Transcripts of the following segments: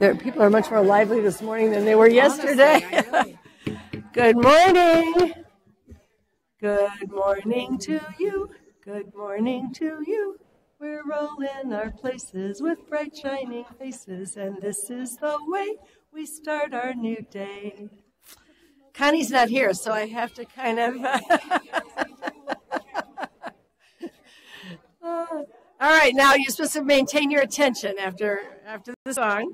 People are much more lively this morning than they were yesterday. Good morning. Good morning to you. Good morning to you. We're all in our places with bright shining faces, and this is the way we start our new day. Connie's not here, so I have to kind of... all right, now you're supposed to maintain your attention after the song.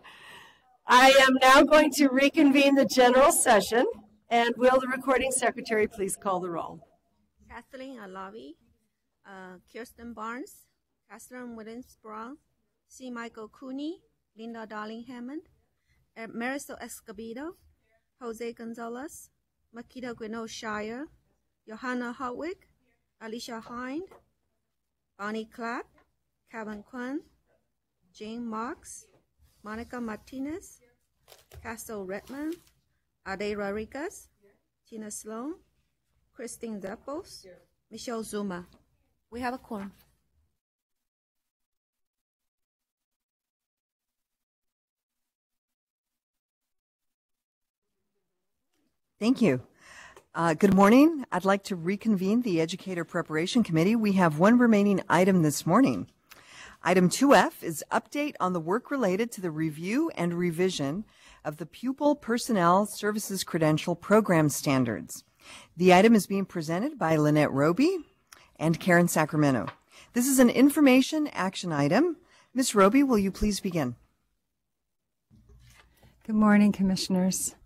I am now going to reconvene the general session, and will the recording secretary please call the roll? Kathleen Alavi, Kirsten Barnes, Catherine Williams-Brown, C. Michael Cooney, Linda Darling-Hammond, Marisol Escobedo, Jose Gonzalez, Makita Gwynno-Shire, Johanna Hardwick, Alicia Hind, Bonnie Clapp, Kevin Quinn, Jane Marks, Monica Martinez, Castle Redmond, Ade Rodriguez, Tina Sloan, Christine Zeppels, Michelle Zuma. We have a quorum. Thank you. Good morning. I'd like to reconvene the Educator Preparation Committee. We have one remaining item this morning. Item 2F is update on the work related to the review and revision of the Pupil Personnel Services Credential Program Standards. The item is being presented by Lynette Roby and Karen Sacramento. This is an information action item. Ms. Roby, will you please begin? Good morning, Commissioners.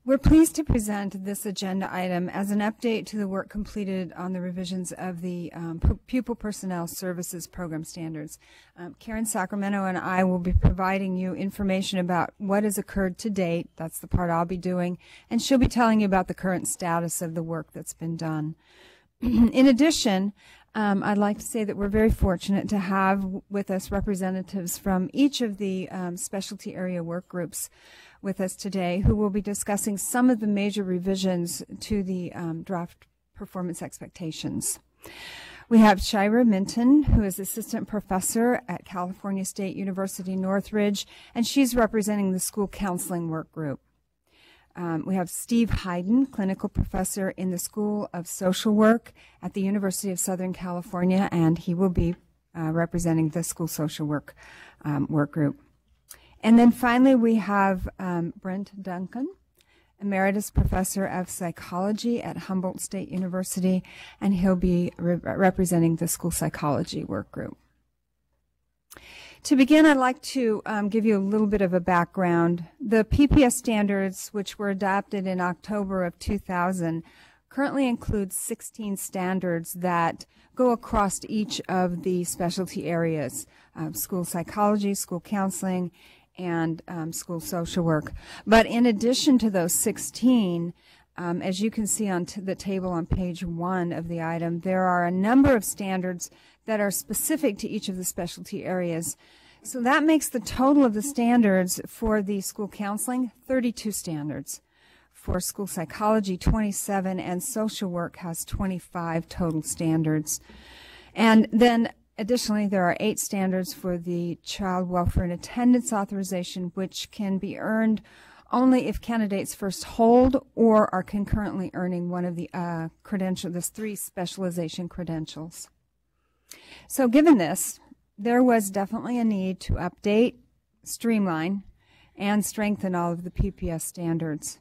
We're pleased to present this agenda item as an update to the work completed on the revisions of the Pupil Personnel Services Program Standards. Karen Sacramento and I will be providing you information about what has occurred to date. That's the part I'll be doing. And she'll be telling you about the current status of the work that's been done. In addition, I'd like to say that we're very fortunate to have with us representatives from each of the specialty area work groups with us today, who will be discussing some of the major revisions to the draft performance expectations. We have Shira Minton, who is assistant professor at California State University Northridge, and she's representing the school counseling work group. We have Steve Hayden, clinical professor in the School of Social Work at the University of Southern California, and he will be representing the school social work work group. And then finally, we have Brent Duncan, emeritus professor of psychology at Humboldt State University, and he'll be representing the school psychology work group. To begin, I'd like to give you a little bit of a background. The PPS standards, which were adopted in October of 2000, currently include 16 standards that go across each of the specialty areas, school psychology, school counseling, and school social work. But in addition to those 16, as you can see on the table on page 1 of the item, there are a number of standards that are specific to each of the specialty areas. So that makes the total of the standards for the school counseling 32 standards. For school psychology, 27, and social work has 25 total standards. And then additionally, there are 8 standards for the child welfare and attendance authorization, which can be earned only if candidates first hold or are concurrently earning one of the there's 3 specialization credentials. So given this, there was definitely a need to update, streamline, and strengthen all of the PPS standards.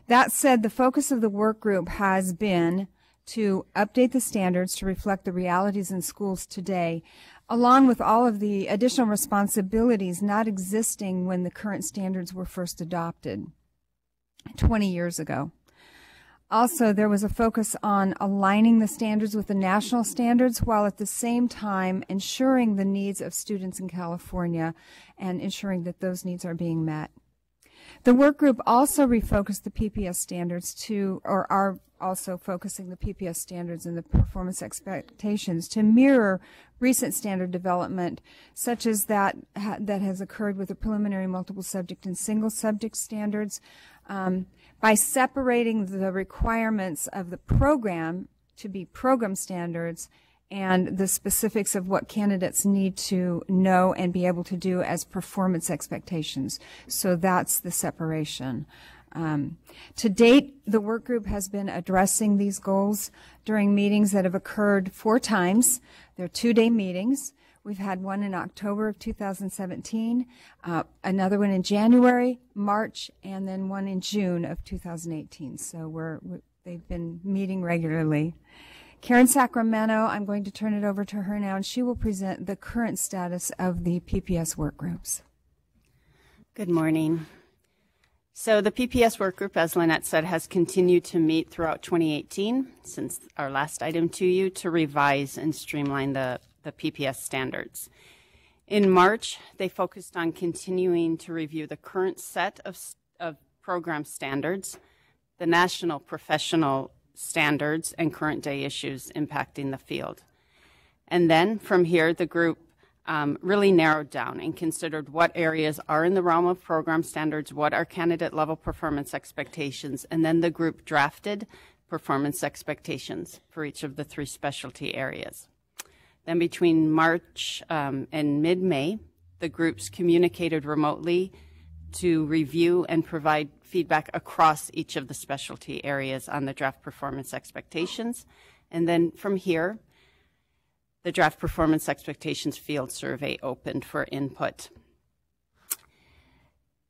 That said, the focus of the work group has been to update the standards to reflect the realities in schools today, along with all of the additional responsibilities not existing when the current standards were first adopted 20 years ago. Also, there was a focus on aligning the standards with the national standards while at the same time ensuring the needs of students in California and ensuring that those needs are being met. The work group also refocused the PPS standards are also focusing the PPS standards and the performance expectations to mirror recent standard development, such as that has occurred with the preliminary multiple subject and single subject standards, by separating the requirements of the program to be program standards and the specifics of what candidates need to know and be able to do as performance expectations. So that's the separation. To date, the work group has been addressing these goals during meetings that have occurred 4 times. They're 2-day meetings. We've had one in October of 2017, another one in January, March, and then one in June of 2018. So they've been meeting regularly. Karen Sacramento, I'm going to turn it over to her now, and she will present the current status of the PPS work groups. Good morning. So the PPS work group, as Lynette said, has continued to meet throughout 2018, since our last item to you, to revise and streamline the PPS standards. In March, they focused on continuing to review the current set of program standards, the national professional standards, and current day issues impacting the field. And then from here, the group really narrowed down and considered what areas are in the realm of program standards, what are candidate level performance expectations, and then the group drafted performance expectations for each of the 3 specialty areas. Then between March and mid-May, the groups communicated remotely to review and provide feedback across each of the specialty areas on the draft performance expectations. And then from here, the draft performance expectations field survey opened for input.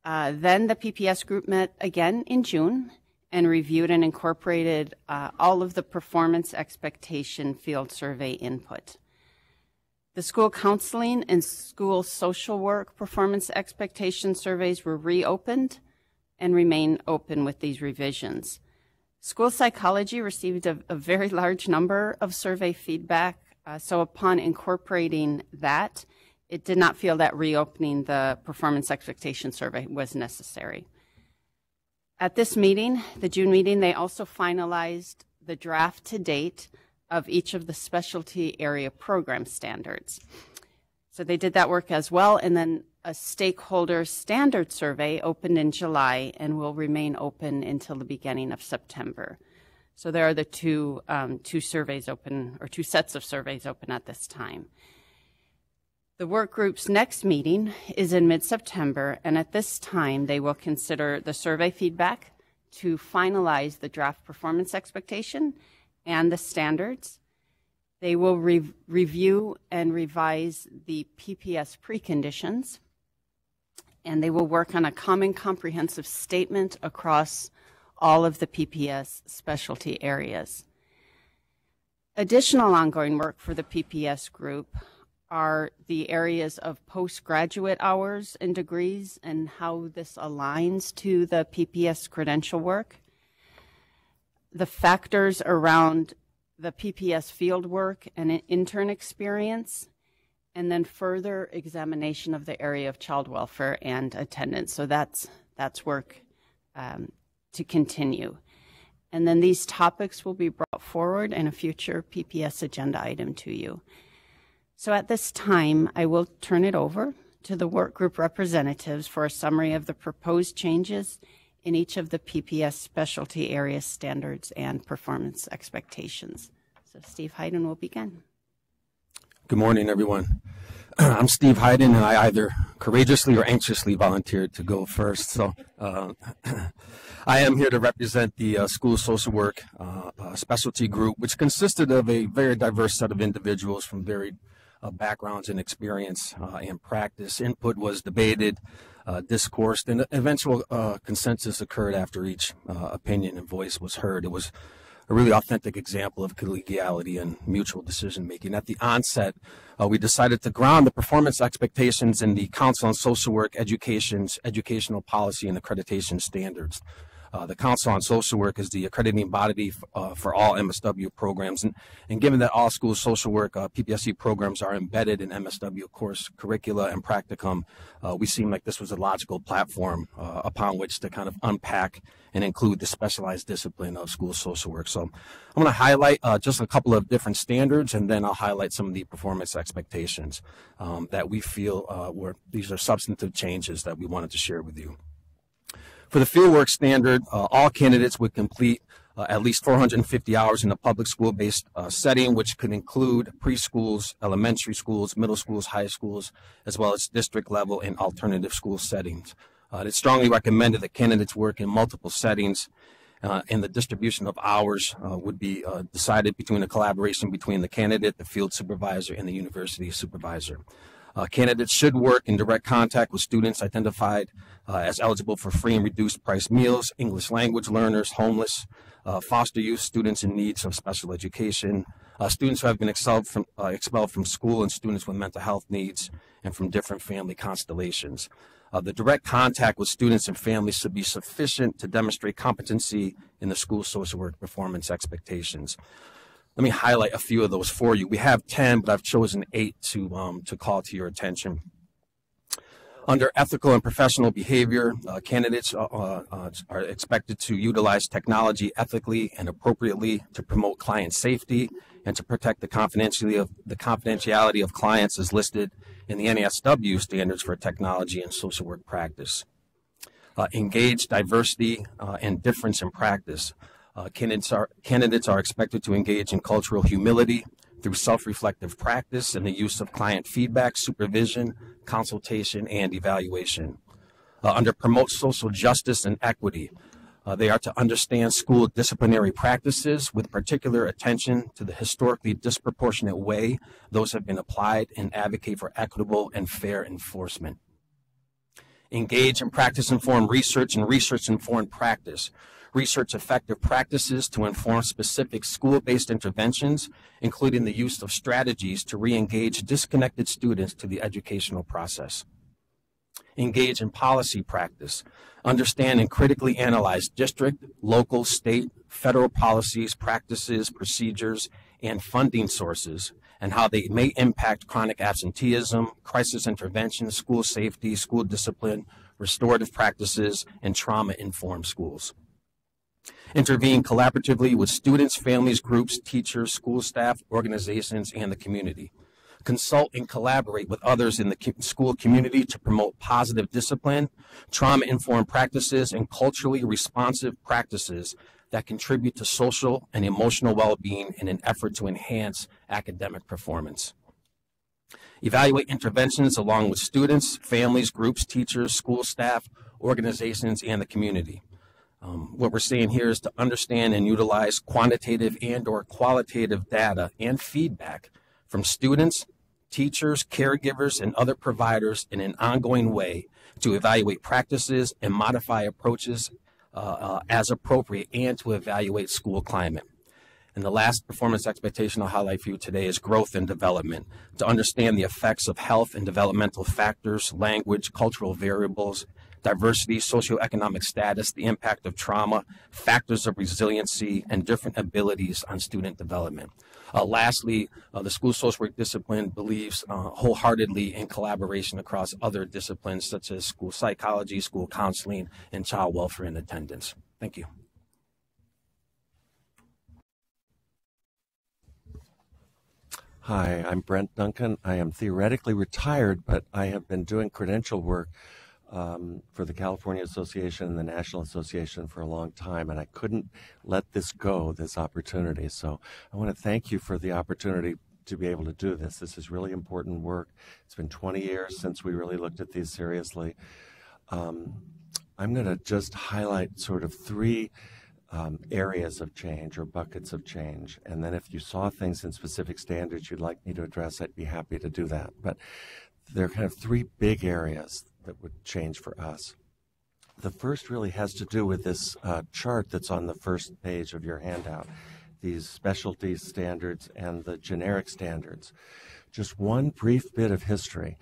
Then the PPS group met again in June and reviewed and incorporated all of the performance expectation field survey input. The school counseling and school social work performance expectation surveys were reopened and remain open with these revisions. School psychology received a very large number of survey feedback. So upon incorporating that, it did not feel that reopening the performance expectation survey was necessary. At this meeting, the June meeting, they also finalized the draft to date of each of the specialty area program standards. So they did that work as well, and then a stakeholder standard survey opened in July and will remain open until the beginning of September. So there are the two surveys open, or 2 sets of surveys open at this time. The work group's next meeting is in mid-September, and at this time they will consider the survey feedback to finalize the draft performance expectation and the standards. They will review and revise the PPS preconditions, and they will work on a common comprehensive statement across all of the PPS specialty areas. Additional ongoing work for the PPS group are the areas of postgraduate hours and degrees and how this aligns to the PPS credential work, the factors around the PPS field work and intern experience, and then further examination of the area of child welfare and attendance. So that's work to continue. And then these topics will be brought forward in a future PPS agenda item to you. So at this time, I will turn it over to the work group representatives for a summary of the proposed changes in each of the PPS specialty area standards and performance expectations. So Steve Hayden will begin. Good morning, everyone. I'm Steve Hayden, and I either courageously or anxiously volunteered to go first. So I am here to represent the school social work specialty group, which consisted of a very diverse set of individuals from varied backgrounds and experience and practice. Input was debated, discoursed, and eventual consensus occurred after each opinion and voice was heard. It was a really authentic example of collegiality and mutual decision-making. At the onset, we decided to ground the performance expectations in the Council on Social Work educational policy and accreditation standards. The Council on Social Work is the accrediting body for all MSW programs, and given that all school social work PPSC programs are embedded in MSW course curricula and practicum, we seemed like this was a logical platform upon which to kind of unpack and include the specialized discipline of school social work. So I'm going to highlight just a couple of different standards, and then I'll highlight some of the performance expectations that we feel these are substantive changes that we wanted to share with you. For the fieldwork standard, all candidates would complete at least 450 hours in a public school-based setting, which could include preschools, elementary schools, middle schools, high schools, as well as district level and alternative school settings. It's strongly recommended that candidates work in multiple settings, and the distribution of hours would be decided between a collaboration between the candidate, the field supervisor, and the university supervisor. Candidates should work in direct contact with students identified as eligible for free and reduced price meals, English language learners, homeless, foster youth, students in need of special education, students who have been expelled from school, and students with mental health needs and from different family constellations. The direct contact with students and families should be sufficient to demonstrate competency in the school social work performance expectations. Let me highlight a few of those for you. We have 10, but I've chosen 8 to call to your attention. Under ethical and professional behavior, candidates are expected to utilize technology ethically and appropriately to promote client safety and to protect the confidentiality of clients as listed in the NASW standards for technology and social work practice. Engage diversity and difference in practice. Candidates are expected to engage in cultural humility through self-reflective practice and the use of client feedback, supervision, consultation, and evaluation. Under promote social justice and equity, they are to understand school disciplinary practices with particular attention to the historically disproportionate way those have been applied and advocate for equitable and fair enforcement. Engage in practice-informed research and research-informed practice. Research effective practices to inform specific school-based interventions, including the use of strategies to re-engage disconnected students to the educational process. Engage in policy practice. Understand and critically analyze district, local, state, federal policies, practices, procedures, and funding sources, and how they may impact chronic absenteeism, crisis intervention, school safety, school discipline, restorative practices, and trauma-informed schools. Intervene collaboratively with students, families, groups, teachers, school staff, organizations, and the community. Consult and collaborate with others in the school community to promote positive discipline, trauma-informed practices, and culturally responsive practices that contribute to social and emotional well-being in an effort to enhance academic performance. Evaluate interventions along with students, families, groups, teachers, school staff, organizations, and the community. What we're saying here is to understand and utilize quantitative and/or qualitative data and feedback from students, teachers, caregivers, and other providers in an ongoing way to evaluate practices and modify approaches as appropriate and to evaluate school climate. And the last performance expectation I'll highlight for you today is growth and development, to understand the effects of health and developmental factors, language, cultural variables, diversity, socioeconomic status, the impact of trauma, factors of resiliency, and different abilities on student development. Lastly, the school social work discipline believes wholeheartedly in collaboration across other disciplines such as school psychology, school counseling, and child welfare and attendance. Thank you. Hi, I'm Brent Duncan. I am theoretically retired, but I have been doing credential work for the California Association and the National Association for a long time, and I couldn't let this go, this opportunity. So I want to thank you for the opportunity to be able to do this. This is really important work. It's been 20 years since we really looked at these seriously. I'm going to just highlight sort of 3 areas of change or buckets of change. And then if you saw things in specific standards you'd like me to address, I'd be happy to do that. But there are kind of 3 big areas that would change for us. The first really has to do with this chart that's on the first page of your handout, these specialty standards and the generic standards. Just one brief bit of history.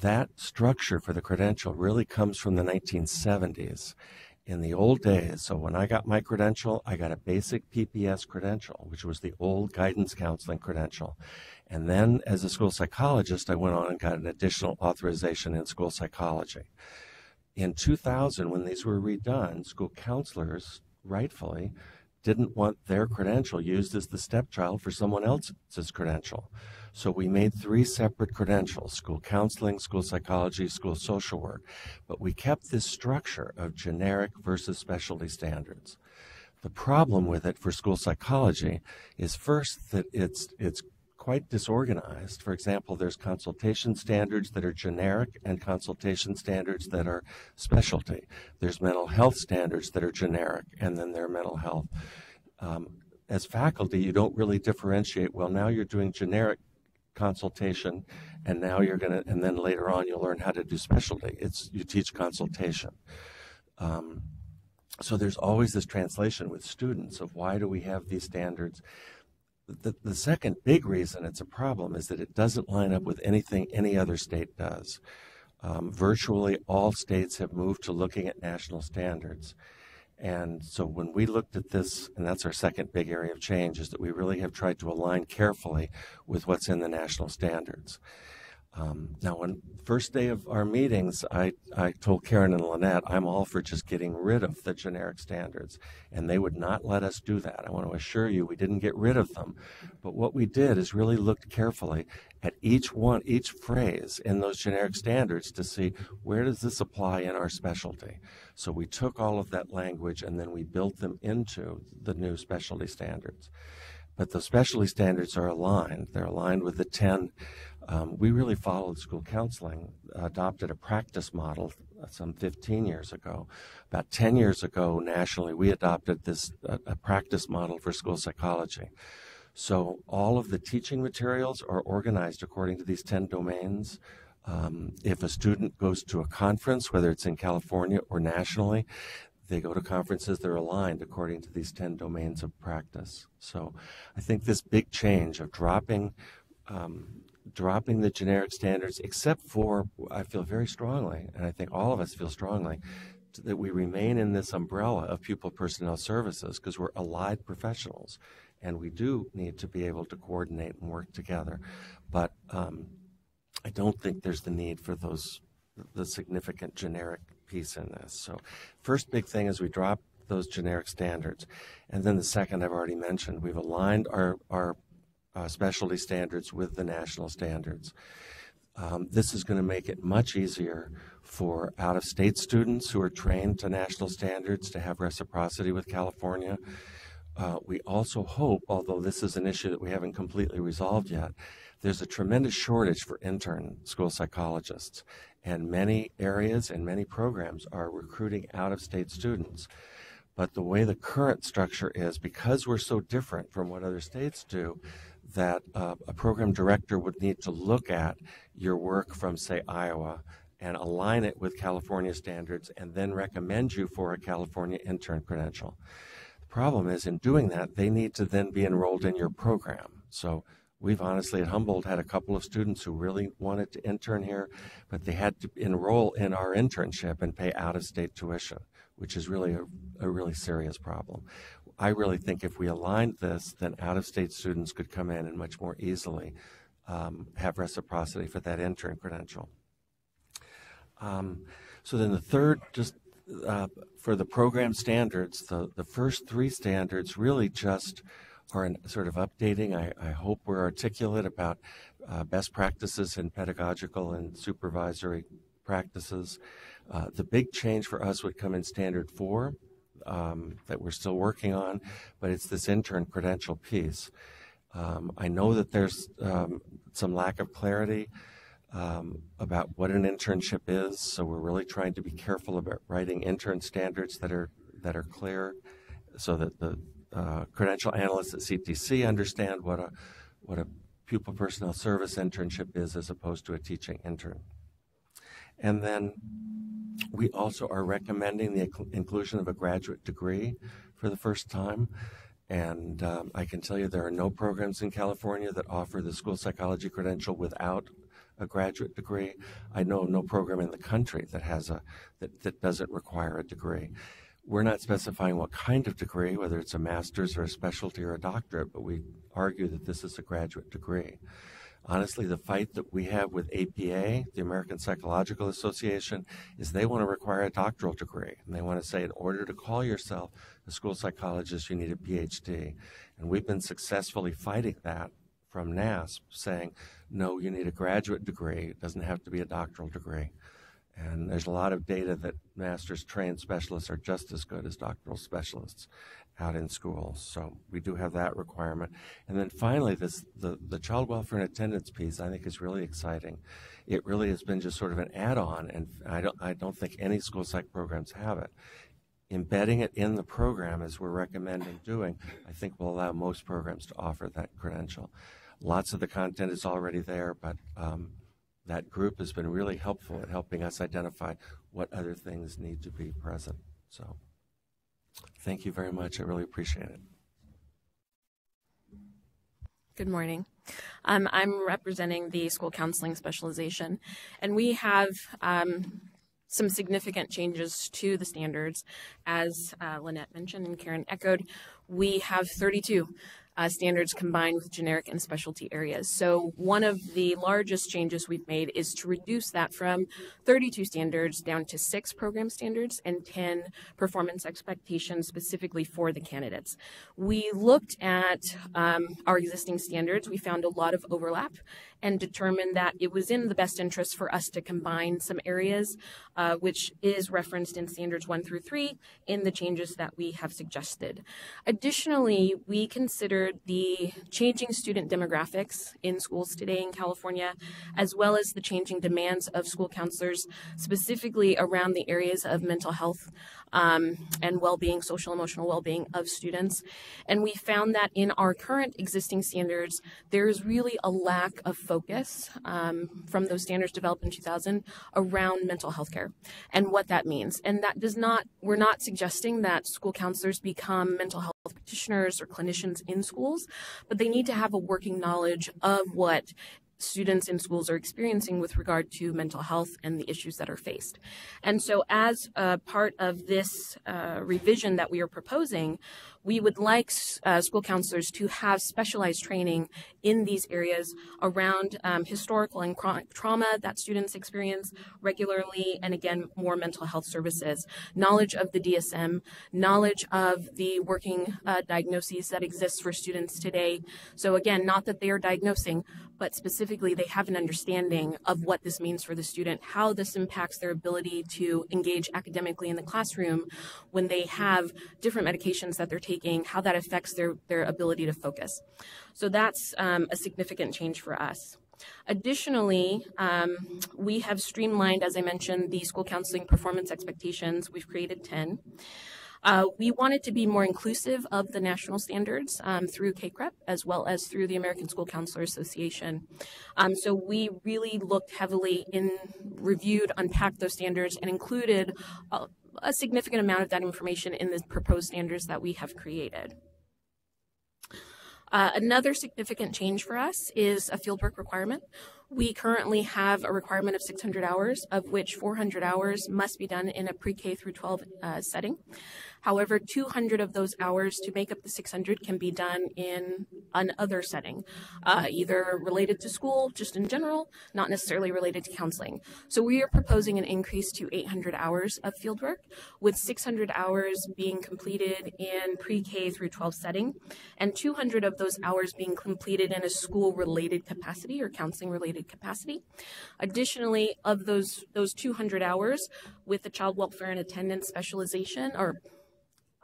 That structure for the credential really comes from the 1970s. In the old days, so when I got my credential, I got a basic PPS credential, which was the old guidance counseling credential. And then as a school psychologist, I went on and got an additional authorization in school psychology. In 2000, when these were redone, school counselors, rightfully, didn't want their credential used as the stepchild for someone else's credential. So we made 3 separate credentials: school counseling, school psychology, school social work. But we kept this structure of generic versus specialty standards. The problem with it for school psychology is first that it's quite disorganized. For example, there's consultation standards that are generic and consultation standards that are specialty. There's mental health standards that are generic, and then there are mental health. As faculty, you don't really differentiate. Well, now you're doing generic consultation, and now you're going to, and then later on you'll learn how to do specialty. You teach consultation. So there's always this translation with students of why do we have these standards. The second big reason it's a problem is that it doesn't line up with anything any other state does. Virtually all states have moved to looking at national standards. And so when we looked at this, and that's our second big area of change, is that we really have tried to align carefully with what's in the national standards. Now, on the first day of our meetings, I told Karen and Lynette, I'm all for just getting rid of the generic standards, and they would not let us do that. I want to assure you we didn't get rid of them, but what we did is really looked carefully at each phrase in those generic standards to see where does this apply in our specialty. So we took all of that language and then we built them into the new specialty standards. But the specialty standards are aligned. They're aligned with the 10. We really followed school counseling, adopted a practice model some 15 years ago. About 10 years ago, nationally, we adopted this a practice model for school psychology. So all of the teaching materials are organized according to these 10 domains. If a student goes to a conference, whether it's in California or nationally, they go to conferences that are aligned according to these 10 domains of practice. So I think this big change of dropping the generic standards, except for, I feel very strongly, and I think all of us feel strongly, that we remain in this umbrella of pupil personnel services because we're allied professionals, and we do need to be able to coordinate and work together. But I don't think there's the need for the significant generic piece in this. So first big thing is we drop those generic standards. And then the second I've already mentioned, we've aligned our specialty standards with the national standards. This is going to make it much easier for out-of-state students who are trained to national standards to have reciprocity with California. We also hope, although this is an issue that we haven't completely resolved yet, there's a tremendous shortage for intern school psychologists, and many areas and many programs are recruiting out-of-state students. But the way the current structure is, because we're so different from what other states do, that a program director would need to look at your work from, say, Iowa and align it with California standards and then recommend you for a California intern credential. The problem is, in doing that, they need to then be enrolled in your program. So we've honestly at Humboldt had a couple of students who really wanted to intern here, but they had to enroll in our internship and pay out-of-state tuition, which is really a really serious problem. I really think if we aligned this, then out-of-state students could come in and much more easily have reciprocity for that intern credential. So then the third, just for the program standards, the first three standards really just are sort of updating. I hope we're articulate about best practices in pedagogical and supervisory practices. The big change for us would come in Standard 4 that we're still working on, but it's this intern credential piece. I know that there's some lack of clarity about what an internship is, so we're really trying to be careful about writing intern standards that are clear, so that the credential analysts at CTC understand what a pupil personnel service internship is as opposed to a teaching intern. And then we also are recommending the inclusion of a graduate degree for the first time. And I can tell you there are no programs in California that offer the school psychology credential without a graduate degree. I know no program in the country that has that doesn't require a degree. We're not specifying what kind of degree, whether it's a master's or a specialty or a doctorate, but we argue that this is a graduate degree. Honestly, the fight that we have with APA, the American Psychological Association, is they want to require a doctoral degree. And they want to say in order to call yourself a school psychologist, you need a PhD. And we've been successfully fighting that from NASP, saying, no, you need a graduate degree. It doesn't have to be a doctoral degree. And there's a lot of data that master's trained specialists are just as good as doctoral specialists. out in schools. So we do have that requirement. And then finally, the child welfare and attendance piece I think is really exciting. It really has been just sort of an add-on, and I don't think any school psych programs have it. Embedding it in the program, as we're recommending doing, I think will allow most programs to offer that credential. Lots of the content is already there, but that group has been really helpful at helping us identify what other things need to be present. So thank you very much. I really appreciate it. Good morning. I'm representing the school counseling specialization, and we have some significant changes to the standards. As Lynette mentioned and Karen echoed, we have 32 standards combined with generic and specialty areas. So one of the largest changes we've made is to reduce that from 32 standards down to 6 program standards and 10 performance expectations specifically for the candidates. We looked at our existing standards. We found a lot of overlap and determined that it was in the best interest for us to combine some areas, which is referenced in standards 1 through 3 in the changes that we have suggested. Additionally, we considered the changing student demographics in schools today in California, as well as the changing demands of school counselors, specifically around the areas of mental health and well-being, social emotional well-being of students. And we found that in our current existing standards, there is really a lack of focus from those standards developed in 2000 around mental health care and what that means. And that does not, we're not suggesting that school counselors become mental health practitioners or clinicians in schools, but they need to have a working knowledge of what students in schools are experiencing with regard to mental health and the issues that are faced. And so as a part of this revision that we are proposing, we would like school counselors to have specialized training in these areas around historical and chronic trauma that students experience regularly, and again, more mental health services, knowledge of the DSM, knowledge of the working diagnoses that exist for students today. So again, not that they are diagnosing, but specifically they have an understanding of what this means for the student, how this impacts their ability to engage academically in the classroom when they have different medications that they're taking, how that affects their ability to focus. So that's a significant change for us. Additionally, we have streamlined, as I mentioned, the school counseling performance expectations. We've created 10. We wanted to be more inclusive of the national standards through KCREP as well as through the American School Counselor Association. So we really looked heavily reviewed, unpacked those standards, and included a significant amount of that information in the proposed standards that we have created. Another significant change for us is a fieldwork requirement. We currently have a requirement of 600 hours, of which 400 hours must be done in a pre-K through 12 setting. However, 200 of those hours to make up the 600 can be done in another setting, either related to school, just in general, not necessarily related to counseling. So we are proposing an increase to 800 hours of fieldwork, with 600 hours being completed in pre-K through 12 setting, and 200 of those hours being completed in a school-related capacity or counseling-related capacity. Additionally, of those 200 hours with the child welfare and attendance specialization or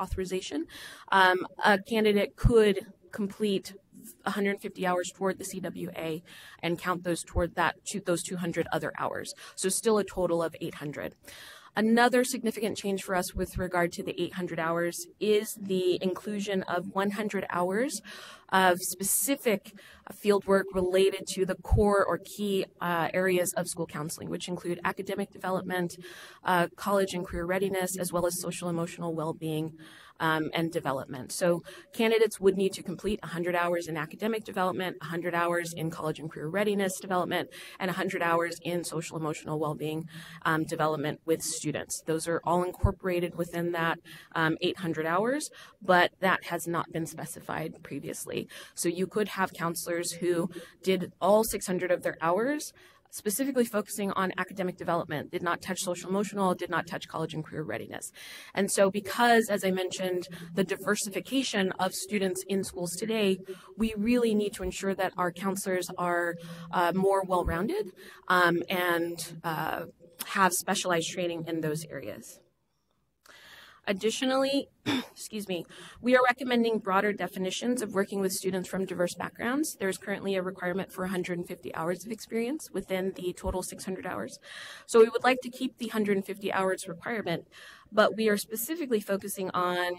authorization, a candidate could complete 150 hours toward the CWA and count those toward those 200 other hours. So still a total of 800. Another significant change for us with regard to the 800 hours is the inclusion of 100 hours of specific fieldwork related to the core or key areas of school counseling, which include academic development, college and career readiness, as well as social emotional well-being and development. So candidates would need to complete 100 hours in academic development, 100 hours in college and career readiness development, and 100 hours in social emotional well-being development with students. Those are all incorporated within that 800 hours, but that has not been specified previously. So you could have counselors who did all 600 of their hours, specifically focusing on academic development, did not touch social emotional, did not touch college and career readiness. And so because, as I mentioned, the diversification of students in schools today, we really need to ensure that our counselors are more well-rounded and have specialized training in those areas. Additionally, excuse me, we are recommending broader definitions of working with students from diverse backgrounds. There's currently a requirement for 150 hours of experience within the total 600 hours. So we would like to keep the 150 hours requirement, but we are specifically focusing on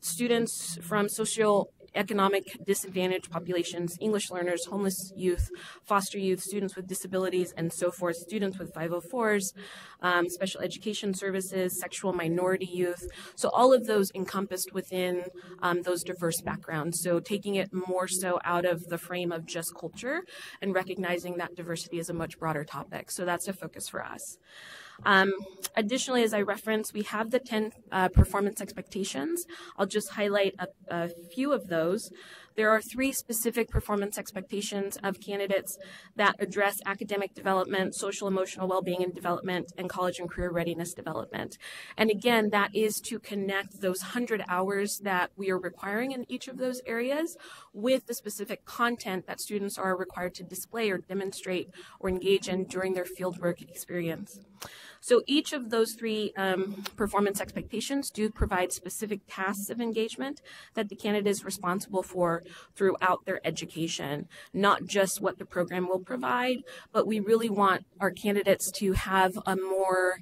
students from socioeconomic disadvantaged populations, English learners, homeless youth, foster youth, students with disabilities, and so forth, students with 504s, special education services, sexual minority youth. So all of those encompassed within those diverse backgrounds. So taking it more so out of the frame of just culture and recognizing that diversity is a much broader topic. So that's a focus for us. Additionally, as I referenced, we have the 10 performance expectations. I'll just highlight a few of those. There are 3 specific performance expectations of candidates that address academic development, social emotional well-being and development, and college and career readiness development. And again, that is to connect those 100 hours that we are requiring in each of those areas with the specific content that students are required to display or demonstrate or engage in during their fieldwork experience. So each of those 3 performance expectations do provide specific tasks of engagement that the candidate is responsible for throughout their education, not just what the program will provide, but we really want our candidates to have a more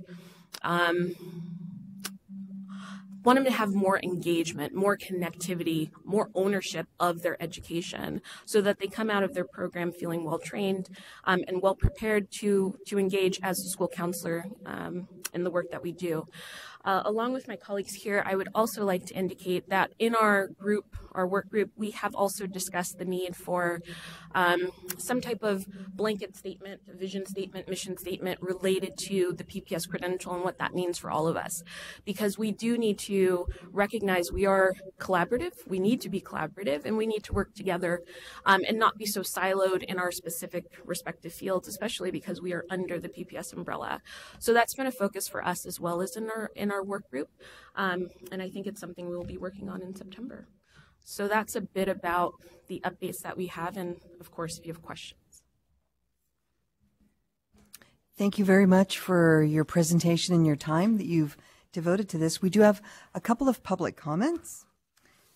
want them to have more engagement, more connectivity, more ownership of their education so that they come out of their program feeling well trained and well prepared to engage as a school counselor in the work that we do. Along with my colleagues here, I would also like to indicate that in our group, our work group, we have also discussed the need for some type of blanket statement, vision statement, mission statement related to the PPS credential and what that means for all of us. Because we do need to recognize we are collaborative, we need to be collaborative, and we need to work together and not be so siloed in our specific respective fields, especially because we are under the PPS umbrella. So that's been a focus for us as well as in our work group, and I think it's something we will be working on in September. So that's a bit about the updates that we have, and of course, if you have questions. Thank you very much for your presentation and your time that you've devoted to this. We do have a couple of public comments,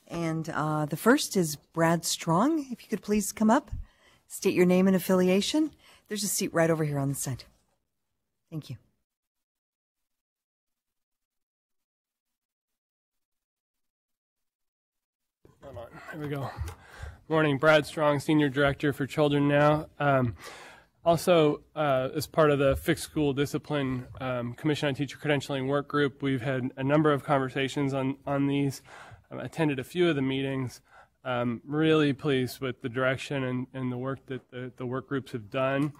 and the first is Brad Strong. If you could please come up, state your name and affiliation. There's a seat right over here on the side. Thank you. Hold on. Here we go. Morning, Brad Strong, Senior Director for Children Now. Also, as part of the Fixed School Discipline Commission on Teacher Credentialing Work Group, we've had a number of conversations on these. Attended a few of the meetings. Really pleased with the direction and the work that the work groups have done.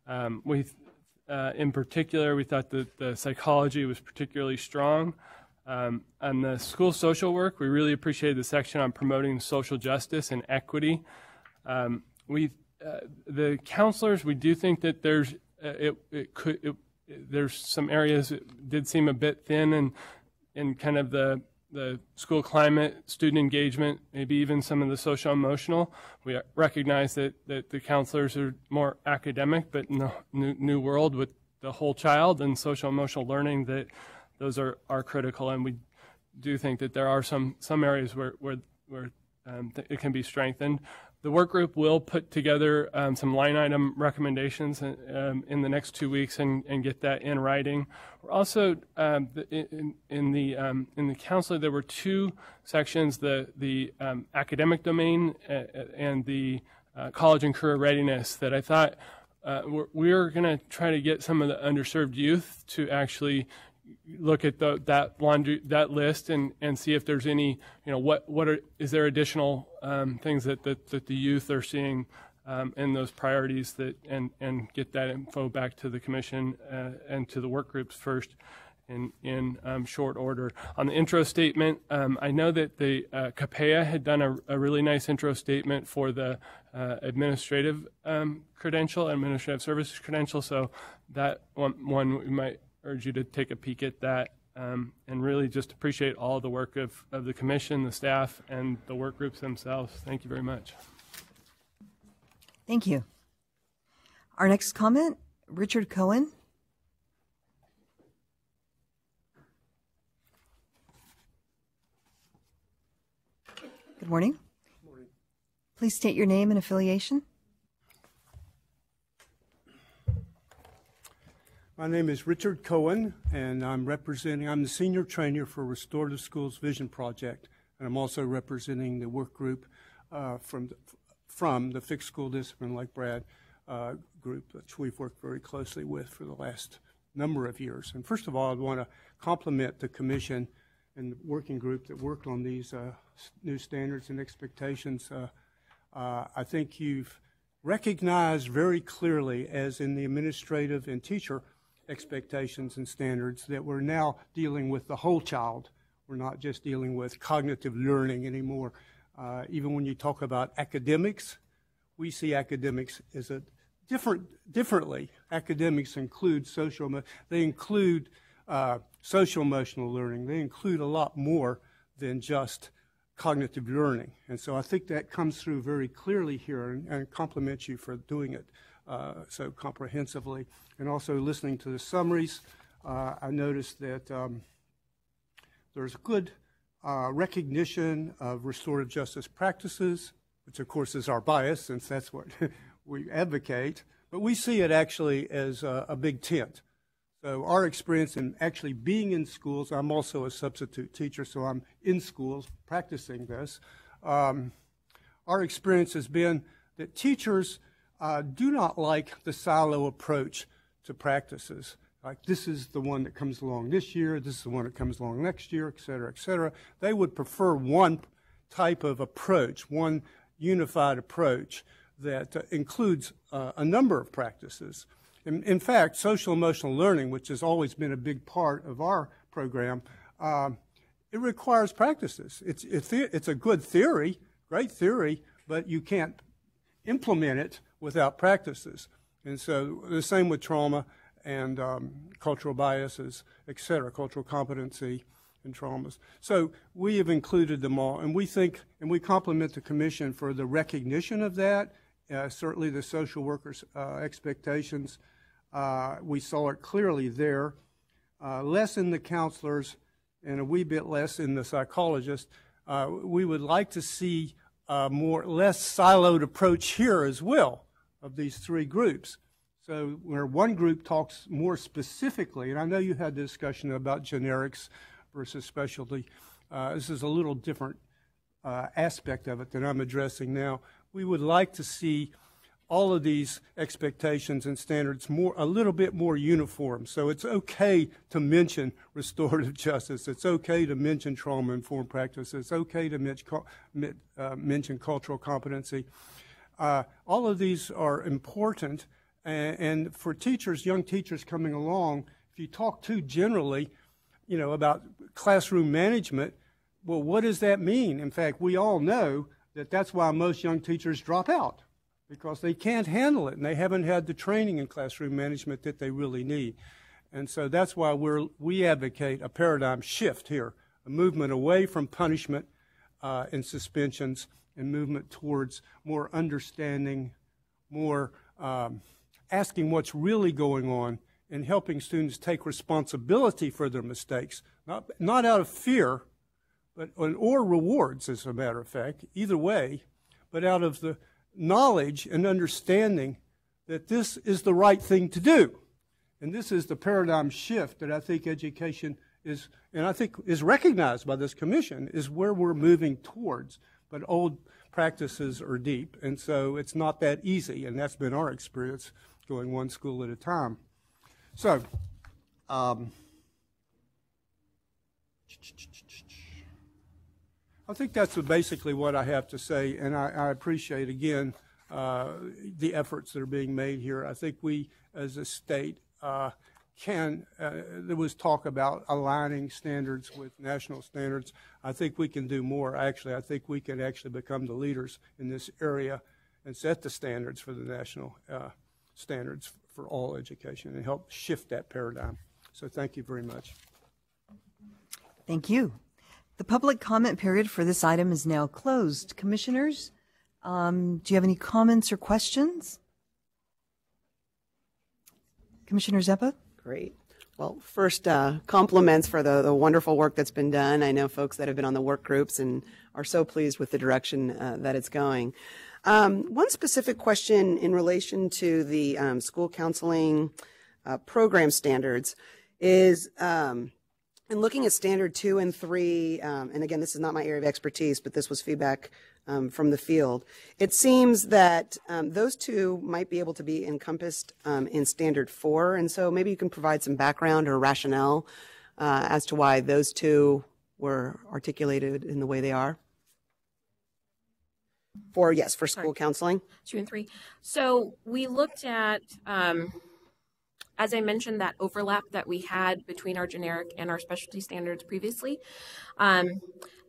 In particular, we thought that the psychology was particularly strong. On the school social work, we really appreciated the section on promoting social justice and equity. The counselors, we do think that there's some areas that did seem a bit thin in kind of the school climate, student engagement, maybe even some of the social emotional. We recognize that the counselors are more academic, but in the new world with the whole child and social emotional learning, that those are critical, and we do think that there are some areas where it can be strengthened. The work group will put together some line item recommendations in the next 2 weeks and get that in writing. We're also in the counselor, there were 2 sections: the academic domain and the college and career readiness, that I thought we're going to try to get some of the underserved youth to actually look at that list and see if there's any, is there additional things that the youth are seeing in those priorities, and get that info back to the commission and to the work groups first in short order. On the intro statement, I know that the CAPEA had done a really nice intro statement for the administrative credential, administrative services credential, so that one we might urge you to take a peek at that, and really just appreciate all the work of the commission, the staff, and the work groups themselves. Thank you very much. Thank you. Our next comment, Richard Cohen. Good morning. Good morning. Please state your name and affiliation. My name is Richard Cohen, and I'm the senior trainer for Restorative Schools Vision Project, and I'm also representing the work group from the Fixed School Discipline Like Brad group, which we've worked very closely with for the last number of years. And first of all, I want to compliment the commission and the working group that worked on these new standards and expectations. I think you've recognized very clearly, as in the administrative and teacher expectations and standards, that we're now dealing with the whole child. We're not just dealing with cognitive learning anymore. Even when you talk about academics, we see academics as differently. Academics include social emotional learning. They include a lot more than just cognitive learning. And so I think that comes through very clearly here, and compliment you for doing it so comprehensively. And also listening to the summaries, I noticed that there's good recognition of restorative justice practices, which of course is our bias, since that's what we advocate, but we see it actually as a big tent. So our experience in actually being in schools, I'm also a substitute teacher, so I'm in schools practicing this. Our experience has been that teachers do not like the silo approach to practices. Like, this is the one that comes along this year, this is the one that comes along next year, et cetera, et cetera. They would prefer one type of approach, one unified approach that includes a number of practices. In fact, social emotional learning, which has always been a big part of our program, it requires practices. It's a good theory, great theory, but you can't implement it without practices. And so the same with trauma and cultural biases, et cetera, cultural competency and traumas. So we have included them all, and we think, and we compliment the commission for the recognition of that, certainly the social workers' expectations. We saw it clearly there, less in the counselors and a wee bit less in the psychologists. We would like to see less siloed approach here as well of these three groups. So where one group talks more specifically, and I know you had the discussion about generics versus specialty. This is a little different aspect of it that I'm addressing now. We would like to see all of these expectations and standards a little bit more uniform. So it's okay to mention restorative justice. It's okay to mention trauma-informed practice. It's okay to mention cultural competency. All of these are important. And for teachers, young teachers coming along, if you talk too generally, about classroom management, well, what does that mean? In fact, we all know that that's why most young teachers drop out, because they can't handle it and they haven't had the training in classroom management that they really need. And so that's why we advocate a paradigm shift here, a movement away from punishment and suspensions and movement towards more understanding, more asking what's really going on and helping students take responsibility for their mistakes, not out of fear, or rewards, as a matter of fact, either way, but out of the knowledge and understanding that this is the right thing to do. And this is the paradigm shift that I think education is, and I think is recognized by this commission, is where we're moving towards. But old practices are deep, and so it's not that easy, and that's been our experience going one school at a time. So, I think that's basically what I have to say, and I appreciate, again, the efforts that are being made here. I think we, as a state, there was talk about aligning standards with national standards. I think we can do more, actually. I think we can actually become the leaders in this area and set the standards for the national standards for all education and help shift that paradigm. So thank you very much. Thank you. The public comment period for this item is now closed. Commissioners, do you have any comments or questions? Commissioner Zeppa? Great. Well, first, compliments for the wonderful work that's been done. I know folks that have been on the work groups and are so pleased with the direction that it's going. One specific question in relation to the school counseling program standards is, in looking at standard 2 and 3, and again, this is not my area of expertise, but this was feedback from the field. It seems that those two might be able to be encompassed in standard 4, and so maybe you can provide some background or rationale as to why those two were articulated in the way they are. For school counseling. 2 and 3. So we looked at, as I mentioned, that overlap that we had between our generic and our specialty standards previously.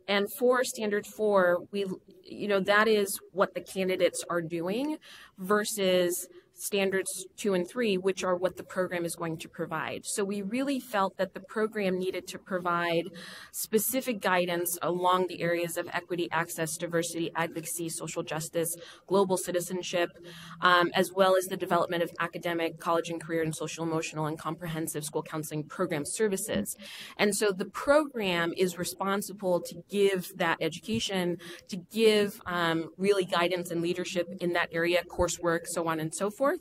And for standard 4, that is what the candidates are doing versus standards 2 and 3, which are what the program is going to provide. So we really felt that the program needed to provide specific guidance along the areas of equity, access, diversity, advocacy, social justice, global citizenship, as well as the development of academic, college and career, and social, emotional, and comprehensive school counseling program services. And so the program is responsible to give that education, to give really guidance and leadership in that area, coursework, so on and so forth.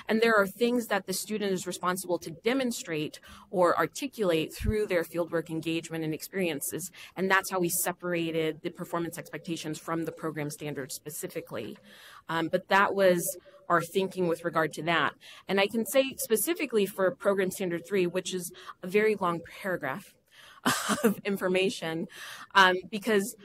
And there are things that the student is responsible to demonstrate or articulate through their fieldwork engagement and experiences. And that's how we separated the performance expectations from the program standards specifically. But that was our thinking with regard to that. And I can say specifically for program standard 3, which is a very long paragraph of information, because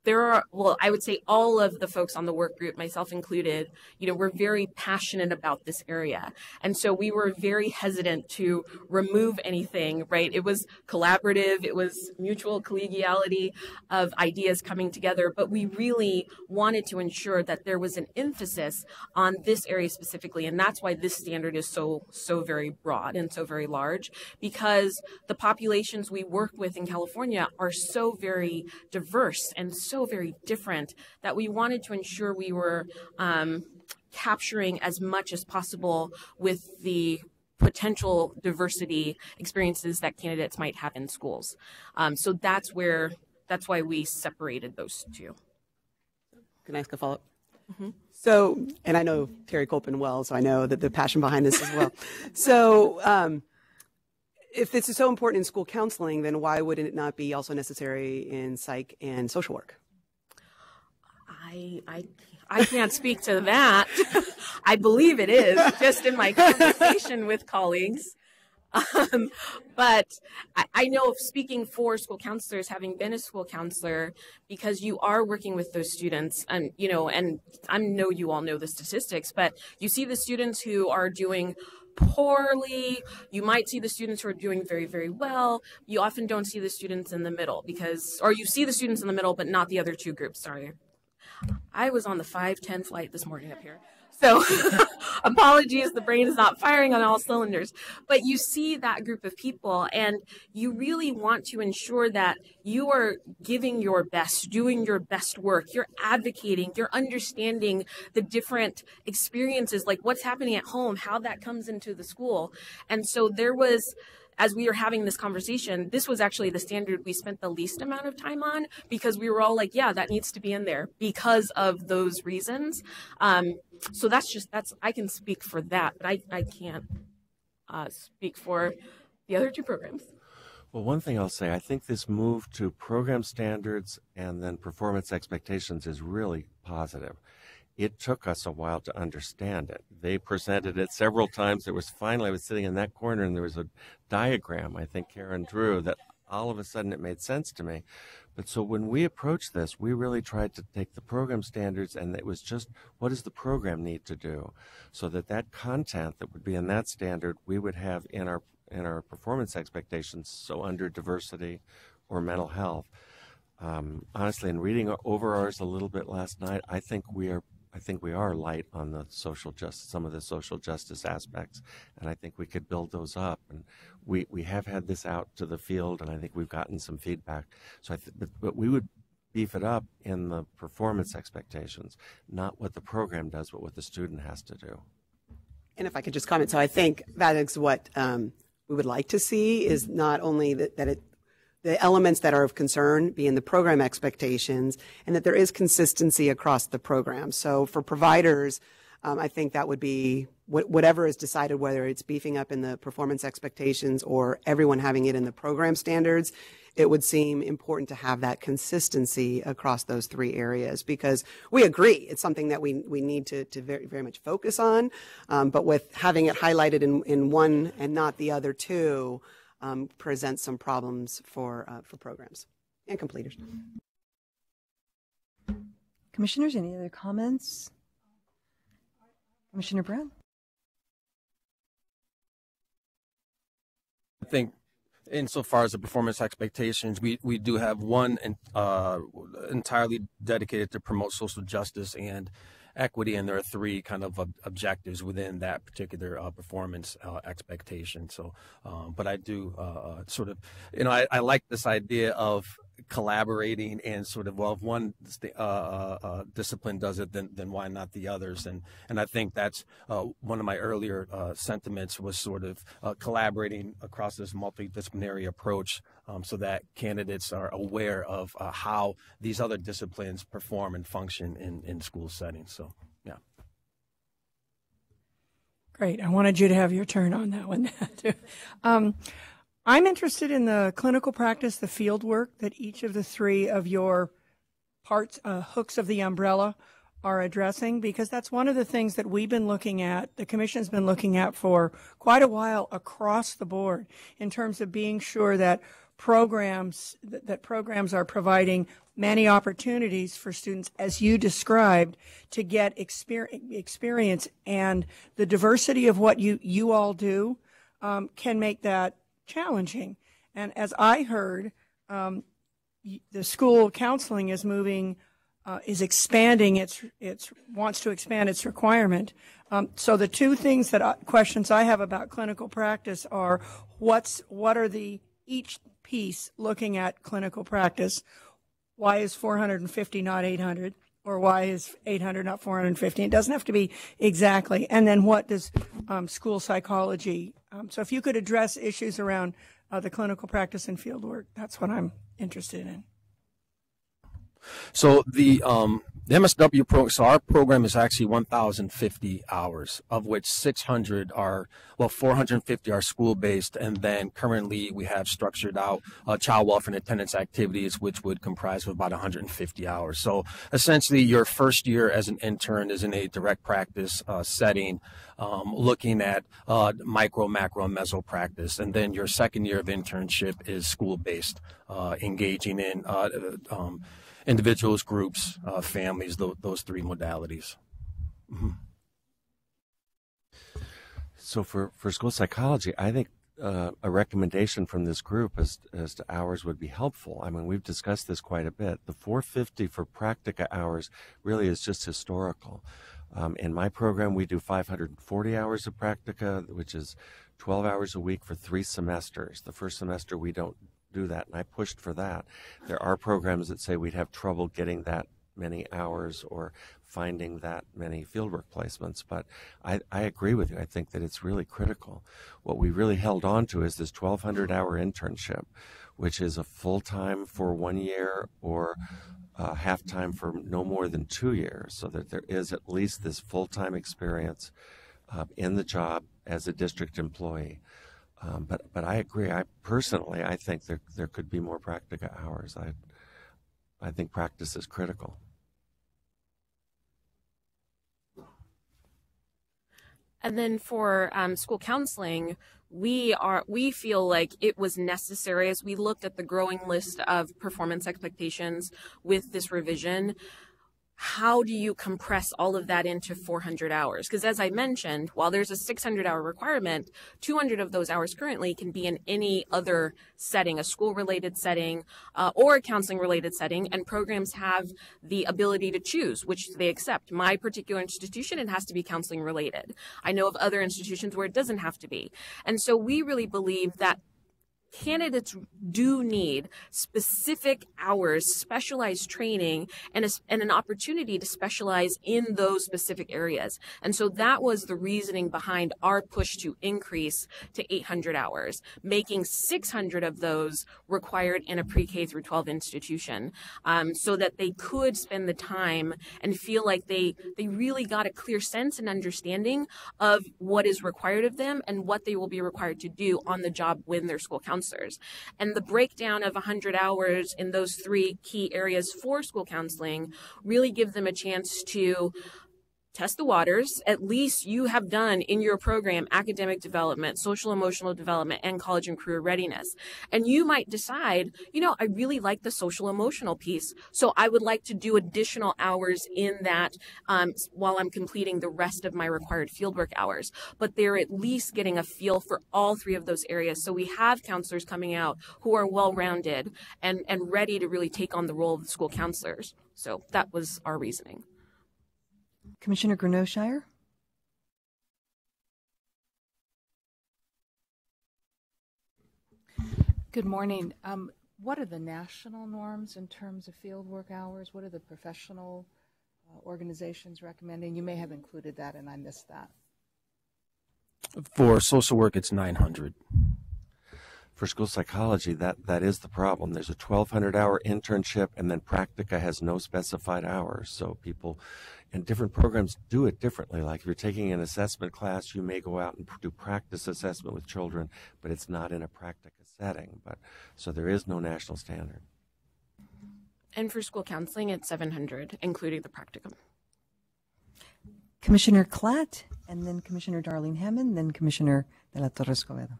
there are, I would say all of the folks on the work group, myself included, we're very passionate about this area. And so we were very hesitant to remove anything, right? It was collaborative, it was mutual collegiality of ideas coming together, but we really wanted to ensure that there was an emphasis on this area specifically. And that's why this standard is so very broad and so very large, because the populations we work with in California are so very diverse and so very different that we wanted to ensure we were capturing as much as possible with the potential diversity experiences that candidates might have in schools. So that's why we separated those two. Can I ask a follow-up? Mm-hmm. So, and I know Terry Colpin well, so I know that the passion behind this as well. So, if this is so important in school counseling, then why would it not be also necessary in psych and social work? I can't speak to that. I believe it is, just in my conversation with colleagues. But I know, speaking for school counselors, having been a school counselor, because you are working with those students, and and I know you all know the statistics, but you see the students who are doing poorly, you might see the students who are doing very, very well. You often don't see the students in the middle or you see the students in the middle, but not the other two groups. Sorry. I was on the 5:10 flight this morning up here. So apologies, the brain is not firing on all cylinders. But you see that group of people, and you really want to ensure that you are giving your best, doing your best work. You're advocating, you're understanding the different experiences, like what's happening at home, how that comes into the school. And so there was, as we were having this conversation, this was actually the standard we spent the least amount of time on, because we were all like, yeah, that needs to be in there because of those reasons. So that's I can speak for that, but I can't speak for the other two programs. Well, one thing I'll say, I think this move to program standards and then performance expectations is really positive. It took us a while to understand it. They presented it several times. I was sitting in that corner, and there was a diagram, I think Karen drew, that all of a sudden it made sense to me. But so when we approached this, we really tried to take the program standards, and it was just, what does the program need to do? So that content that would be in that standard, we would have in our performance expectations, so under diversity or mental health. Honestly, in reading over ours a little bit last night, I think we are light on the some of the social justice aspects, and I think we could build those up. And we have had this out to the field, and I think we've gotten some feedback. So but we would beef it up in the performance expectations, not what the program does, but what the student has to do. And if I could just comment, so I think that is what we would like to see is not only the elements that are of concern being the program expectations, and that there is consistency across the program. So for providers, I think that would be whatever is decided, whether it's beefing up in the performance expectations or everyone having it in the program standards. It would seem important to have that consistency across those three areas, because we agree it's something that we need to very, very much focus on. But with having it highlighted in one and not the other two, presents some problems for programs and completers. Commissioners, any other comments? Commissioner Brown? I think insofar as the performance expectations, we do have one entirely dedicated to promote social justice and equity, and there are three kind of objectives within that particular performance expectation. So, but I do sort of, I like this idea of collaborating and sort of, well, if one discipline does it, then why not the others? And I think that's one of my earlier sentiments was sort of collaborating across this multidisciplinary approach, so that candidates are aware of how these other disciplines perform and function in school settings. So, yeah. Great. I wanted you to have your turn on that one too. I'm interested in the clinical practice, the field work that each of the three of your parts, hooks of the umbrella are addressing, because that's one of the things that we've been looking at, the Commission's been looking at for quite a while across the board in terms of being sure that programs are providing many opportunities for students, as you described, to get experience, and the diversity of what you all do can make that challenging. And as I heard, the school counseling is moving, is expanding wants to expand its requirement. So the two things questions I have about clinical practice are what are each piece looking at clinical practice? Why is 450 not 800? Or why is 800 not 450? It doesn't have to be exactly. And then what does school psychology? So if you could address issues around the clinical practice and field work, that's what I'm interested in. So the MSW program, so our program is actually 1,050 hours, of which 450 are school-based, and then currently we have structured out child welfare and attendance activities, which would comprise of about 150 hours. So essentially your first year as an intern is in a direct practice setting, looking at micro, macro, and meso practice, and then your second year of internship is school-based, engaging in individuals, groups, families, those three modalities. Mm-hmm. So for school psychology, I think a recommendation from this group as to hours would be helpful. I mean, we've discussed this quite a bit. The 450 for practica hours really is just historical. In my program, we do 540 hours of practica, which is 12 hours a week for 3 semesters. The first semester we don't do that, and I pushed for that. There are programs that say we'd have trouble getting that many hours or finding that many fieldwork placements, but I agree with you. I think that it's really critical. What we really held on to is this 1,200-hour internship, which is a full-time for 1 year or half-time for no more than 2 years, so that there is at least this full-time experience in the job as a district employee. But I agree. I think there could be more practica hours. I think practice is critical. And then for school counseling, we feel like it was necessary, as we looked at the growing list of performance expectations with this revision. How do you compress all of that into 400 hours? Because as I mentioned, while there's a 600-hour requirement, 200 of those hours currently can be in any other setting, a school-related setting or a counseling-related setting, and programs have the ability to choose which they accept. My particular institution, it has to be counseling-related. I know of other institutions where it doesn't have to be. And so we really believe that candidates do need specific hours, specialized training, and an opportunity to specialize in those specific areas. And so that was the reasoning behind our push to increase to 800 hours, making 600 of those required in a pre-K through 12 institution, so that they could spend the time and feel like they really got a clear sense and understanding of what is required of them and what they will be required to do on the job when they're school counselors. And the breakdown of 100 hours in those 3 key areas for school counseling really give them a chance to test the waters. At least you have done in your program academic development, social emotional development, and college and career readiness. And you might decide, I really like the social emotional piece, so I would like to do additional hours in that while I'm completing the rest of my required fieldwork hours. But they're at least getting a feel for all 3 of those areas. So we have counselors coming out who are well-rounded and ready to really take on the role of the school counselors. So that was our reasoning. Commissioner Greenough-Shire? Good morning. What are the national norms in terms of fieldwork hours? What are the professional organizations recommending? You may have included that and I missed that. For social work, it's 900. For school psychology, that is the problem. There's a 1,200-hour internship, and then practica has no specified hours. So people in different programs do it differently. Like if you're taking an assessment class, you may go out and do practice assessment with children, but it's not in a practica setting. So there is no national standard. And for school counseling, it's 700, including the practicum. Commissioner Klatt, and then Commissioner Darlene Hammond, then Commissioner De La Torre Escobedo.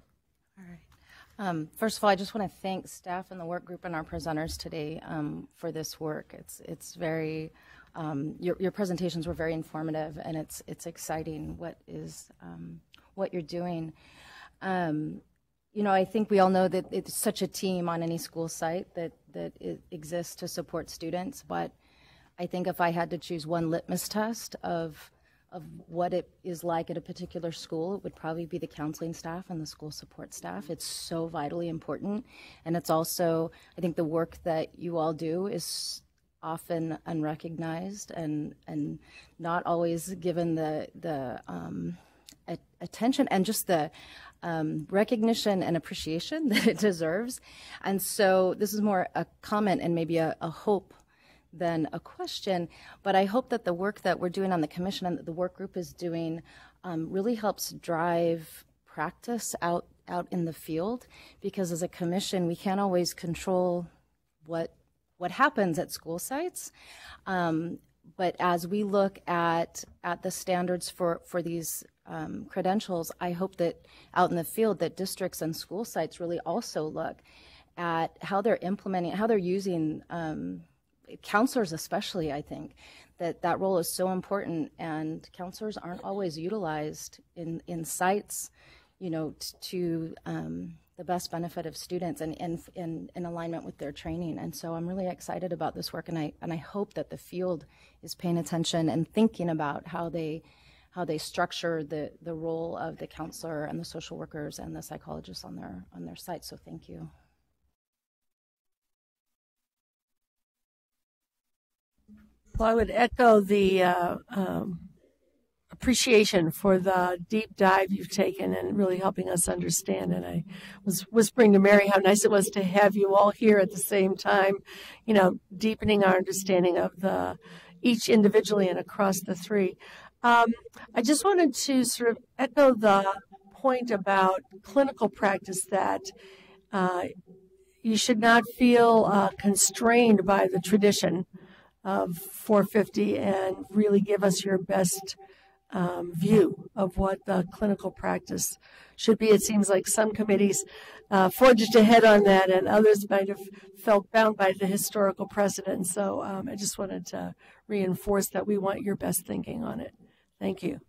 First of all, I just want to thank staff and the work group and our presenters today for this work. It's very your presentations were very informative, and it's exciting what you're doing. I think we all know that it's such a team on any school site that it exists to support students. But I think if I had to choose one litmus test of what it is like at a particular school, it would probably be the counseling staff and the school support staff. It's so vitally important. And it's also, I think the work that you all do is often unrecognized and not always given the attention and just the recognition and appreciation that it deserves. And so this is more a comment and maybe a hope than a question, but I hope that the work that we're doing on the commission and that the work group is doing really helps drive practice out in the field, because as a commission we can't always control what happens at school sites, but as we look at the standards for these credentials, I hope that out in the field that districts and school sites really also look at how they're implementing, how they're using counselors especially. I think that role is so important, and counselors aren't always utilized in sites, to the best benefit of students and in alignment with their training. And so I'm really excited about this work, and I hope that the field is paying attention and thinking about how they structure the role of the counselor and the social workers and the psychologists on their site. So thank you. Well, I would echo the appreciation for the deep dive you've taken and really helping us understand. And I was whispering to Mary how nice it was to have you all here at the same time, deepening our understanding of each individually and across the 3. I just wanted to sort of echo the point about clinical practice, that you should not feel constrained by the tradition of 450 and really give us your best view of what the clinical practice should be. It seems like some committees forged ahead on that, and others might have felt bound by the historical precedent. So I just wanted to reinforce that we want your best thinking on it. Thank you.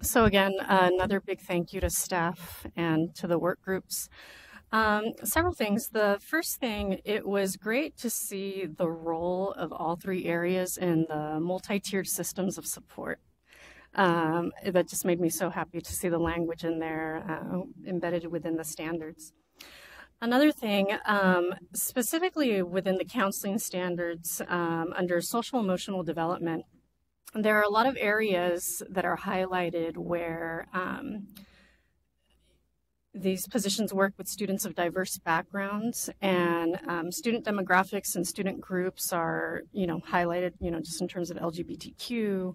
So again, another big thank you to staff and to the work groups. Several things. The first thing, it was great to see the role of all 3 areas in the multi-tiered systems of support. That just made me so happy to see the language in there embedded within the standards. Another thing, specifically within the counseling standards under social emotional development, there are a lot of areas that are highlighted where these positions work with students of diverse backgrounds, and student demographics and student groups are, highlighted, just in terms of LGBTQ,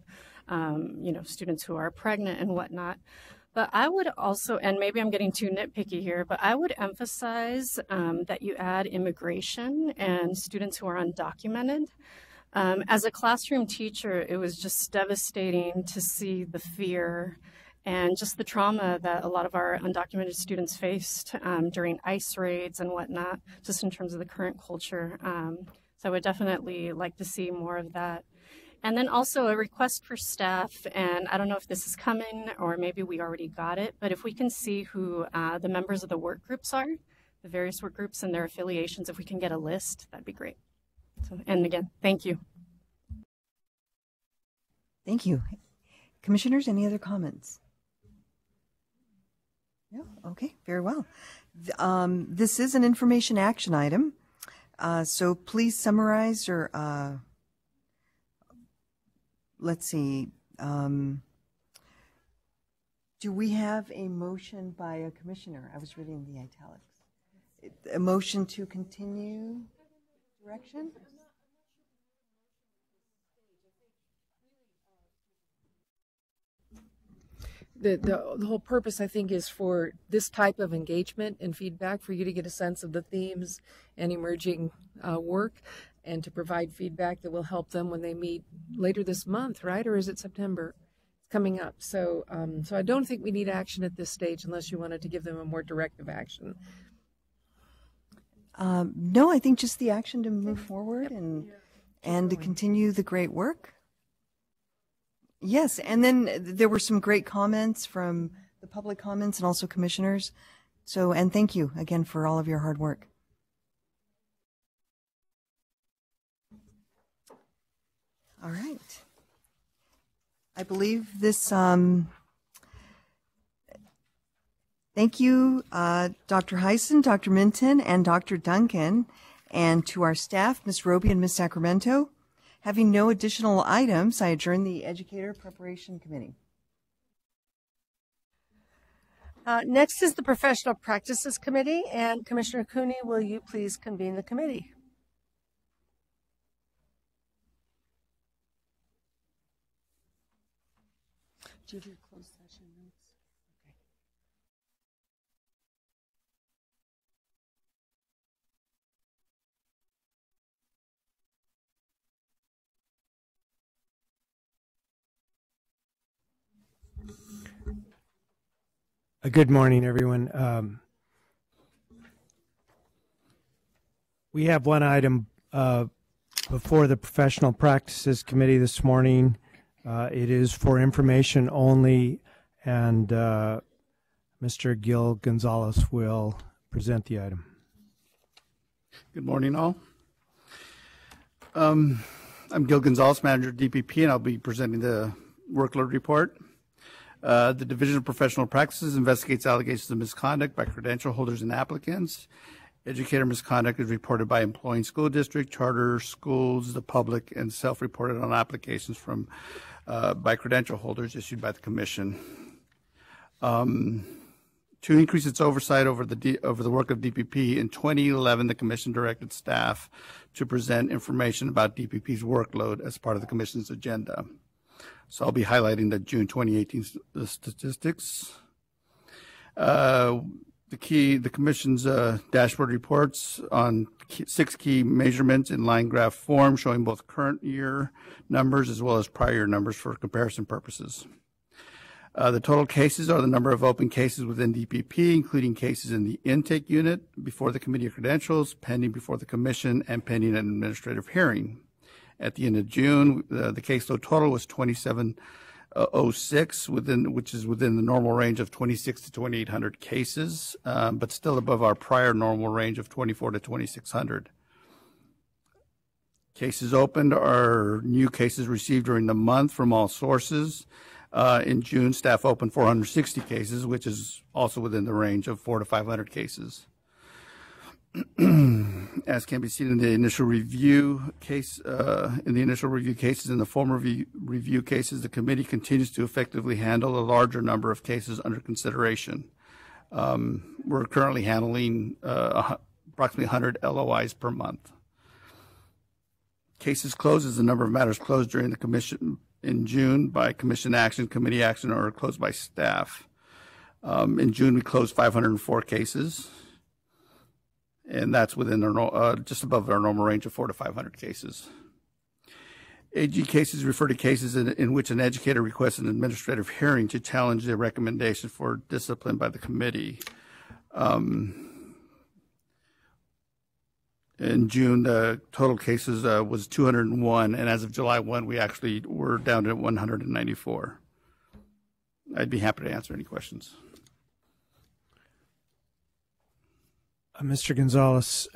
students who are pregnant and whatnot. But I would also, and maybe I'm getting too nitpicky here, but I would emphasize that you add immigration and students who are undocumented. As a classroom teacher, it was just devastating to see the fear and just the trauma that a lot of our undocumented students faced during ICE raids and whatnot, just in terms of the current culture. So I would definitely like to see more of that. And then also a request for staff, and I don't know if this is coming or maybe we already got it, but if we can see who the members of the work groups are, the various work groups and their affiliations, if we can get a list, that'd be great. So, and again, thank you. Thank you. Commissioners, any other comments? No? Okay, very well. This is an information action item, so please summarize or let's see. Do we have a motion by a commissioner? I was reading the italics. A motion to continue direction? The whole purpose, I think, is for this type of engagement and feedback, for you to get a sense of the themes and emerging work, and to provide feedback that will help them when they meet later this month, right? Or is it September? It's coming up. So so I don't think we need action at this stage unless you wanted to give them a more directive action. No, I think just the action to move forward and to continue the great work. Yes, and then there were some great comments from the public comments and also commissioners. So, and thank you again for all of your hard work. All right. I believe this, thank you, Dr. Heisen, Dr. Minton, and Dr. Duncan, and to our staff, Ms. Roby and Ms. Sacramento. Having no additional items, I adjourn the Educator Preparation Committee. Next is the Professional Practices Committee, and Commissioner Cooney, will you please convene the committee? Do you have your closed session notes? Good morning, everyone. We have one item before the Professional Practices Committee this morning. It is for information only, and Mr. Gil Gonzalez will present the item. Good morning, all. I'm Gil Gonzalez, manager of DPP, and I'll be presenting the workload report. The Division of Professional Practices investigates allegations of misconduct by credential holders and applicants. Educator misconduct is reported by employing school district, charter schools, the public, and self-reported on applications from by credential holders issued by the Commission. To increase its oversight over the work of DPP, in 2011, the Commission directed staff to present information about DPP's workload as part of the Commission's agenda. So I'll be highlighting the June 2018 statistics. The Commission's dashboard reports on 6 key measurements in line graph form, showing both current year numbers as well as prior year numbers for comparison purposes. The total cases are the number of open cases within DPP, including cases in the intake unit, before the Committee of Credentials, pending before the Commission, and pending an administrative hearing. At the end of June, the caseload total was 2706, which is within the normal range of 26 to 2800 cases, but still above our prior normal range of 24 to 2600. Cases opened are new cases received during the month from all sources. In June, staff opened 460 cases, which is also within the range of 400 to 500 cases. As can be seen in the initial review cases and the former review cases, the committee continues to effectively handle a larger number of cases under consideration. We're currently handling approximately 100 LOIs per month. Cases closed is the number of matters closed during the commission in June by commission action, committee action, or closed by staff. In June, we closed 504 cases, and that's within our just above our normal range of 400 to 500 cases. AG cases refer to cases in which an educator requests an administrative hearing to challenge the recommendation for discipline by the committee. In June, the total cases was 201, and as of July 1, we actually were down to 194. I'd be happy to answer any questions. Mr. Gonzalez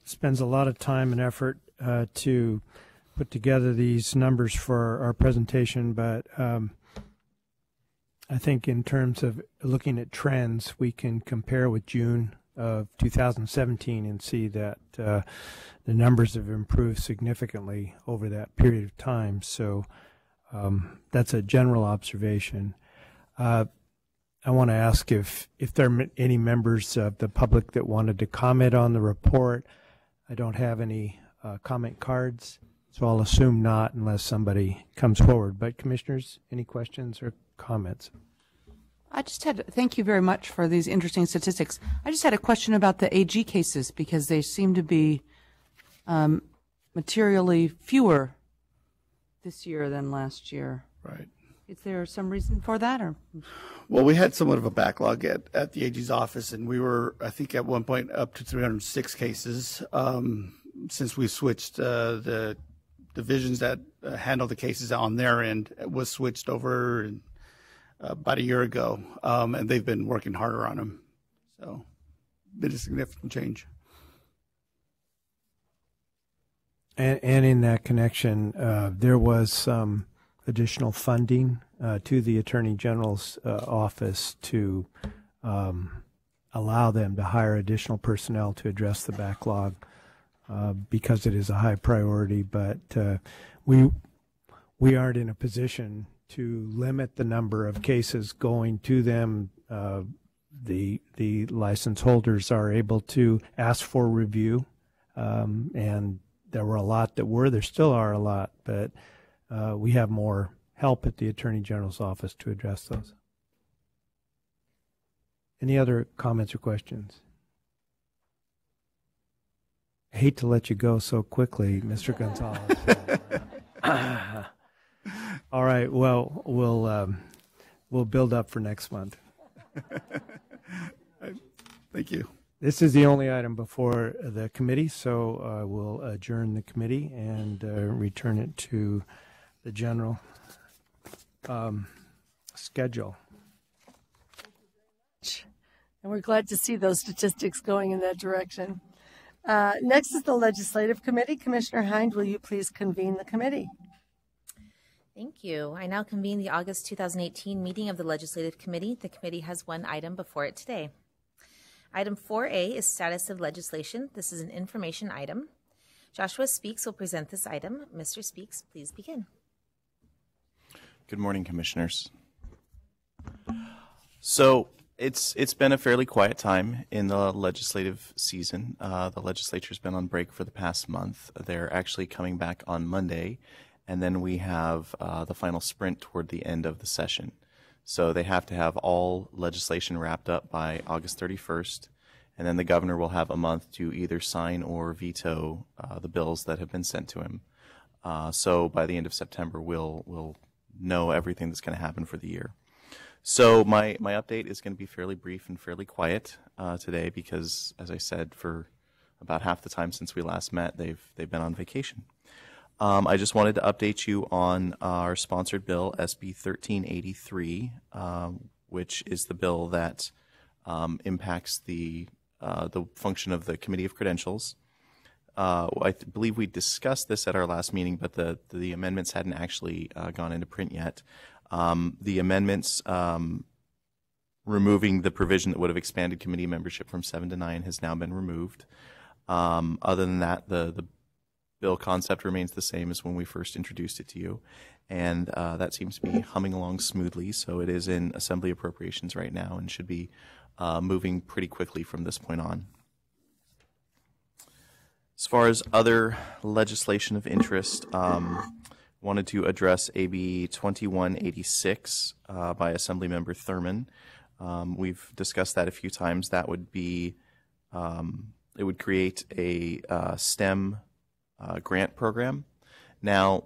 spends a lot of time and effort to put together these numbers for our presentation, but I think in terms of looking at trends, we can compare with June of 2017 and see that the numbers have improved significantly over that period of time. So that's a general observation. I want to ask if there are any members of the public that wanted to comment on the report. I don't have any comment cards, so I'll assume not unless somebody comes forward. But commissioners, any questions or comments? Thank you very much for these interesting statistics. I just had a question about the AG cases because they seem to be materially fewer this year than last year. Right. Is there some reason for that? Or? Well, we had somewhat of a backlog at the AG's office, and we were, I think, at one point up to 306 cases. Since we switched the divisions that handle the cases on their end, was switched over about a year ago, and they've been working harder on them. So, been a significant change. And in that connection, there was some additional funding to the Attorney General's office to allow them to hire additional personnel to address the backlog because it is a high priority. But we aren't in a position to limit the number of cases going to them. The license holders are able to ask for review, and there were a lot that were. There still are a lot, but we have more help at the Attorney General's office to address those. Any other comments or questions? I hate to let you go so quickly, Mr. Gonzalez. All right. Well, we'll build up for next month. Thank you. This is the only item before the committee, so we'll adjourn the committee and return it to the general schedule. And we're glad to see those statistics going in that direction. Next is the Legislative Committee. Commissioner Hind, will you please convene the committee? Thank you. I now convene the August 2018 meeting of the Legislative Committee. The committee has one item before it today. Item 4A is status of legislation. This is an information item. Joshua Speaks will present this item. Mr. Speaks, please begin. Good morning, Commissioners. So it's been a fairly quiet time in the legislative season. The legislature's been on break for the past month. They're actually coming back on Monday, and then we have the final sprint toward the end of the session. So they have to have all legislation wrapped up by August 31st, and then the governor will have a month to either sign or veto the bills that have been sent to him. So by the end of September, we'll know everything that's going to happen for the year. So my update is going to be fairly brief and fairly quiet today because, as I said, for about half the time since we last met, they've been on vacation. I just wanted to update you on our sponsored bill, SB 1383, which is the bill that impacts the function of the Committee of Credentials. I believe we discussed this at our last meeting, but the amendments hadn't actually gone into print yet. The amendments removing the provision that would have expanded committee membership from 7 to 9 has now been removed. Other than that, the bill concept remains the same as when we first introduced it to you, and that seems to be humming along smoothly. So it is in Assembly Appropriations right now and should be moving pretty quickly from this point on. As far as other legislation of interest, wanted to address AB 2186 by Assemblymember Thurman. We've discussed that a few times. That would be, it would create a STEM grant program. Now,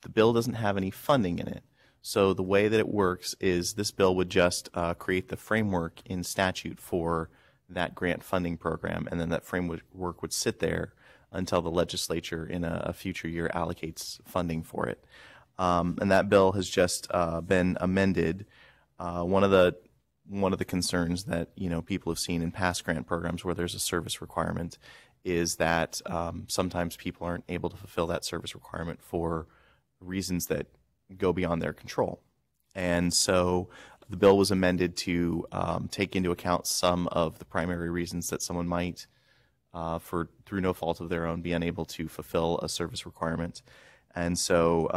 the bill doesn't have any funding in it. So the way that it works is this bill would just create the framework in statute for that grant funding program, and then that framework would sit there until the legislature in a future year allocates funding for it. And that bill has just been amended. One of the concerns that people have seen in past grant programs where there's a service requirement is that sometimes people aren't able to fulfill that service requirement for reasons that go beyond their control. And so the bill was amended to take into account some of the primary reasons that someone might, through no fault of their own, be unable to fulfill a service requirement. And so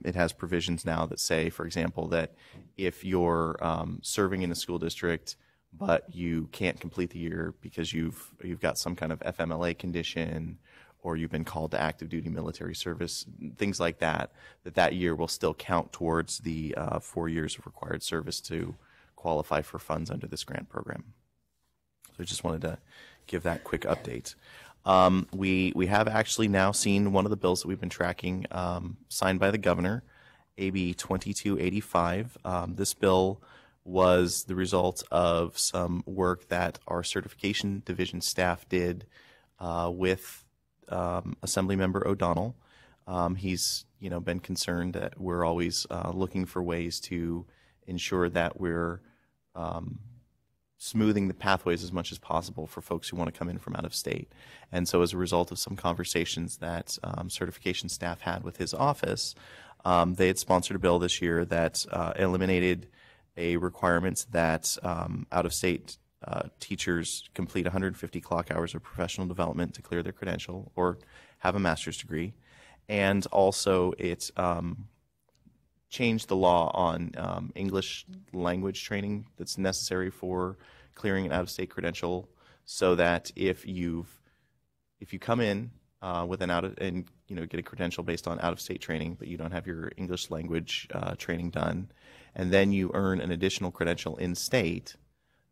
it has provisions now that say, for example, that if you're serving in a school district but you can't complete the year because you've got some kind of FMLA condition, or you've been called to active duty military service, things like that, that year will still count towards the 4 years of required service to qualify for funds under this grant program. So I just wanted to give that quick update. We have actually now seen one of the bills that we've been tracking signed by the governor, AB 2285. This bill was the result of some work that our certification division staff did with Assemblymember O'Donnell. He's been concerned that we're always looking for ways to ensure that we're smoothing the pathways as much as possible for folks who want to come in from out of state. And so as a result of some conversations that certification staff had with his office, they had sponsored a bill this year that eliminated a requirement that out-of-state teachers complete 150 clock hours of professional development to clear their credential or have a master's degree. And also it changed the law on English language training that's necessary for clearing an out-of-state credential, so that if you come in with and get a credential based on out-of-state training, but you don't have your English language training done, and then you earn an additional credential in state,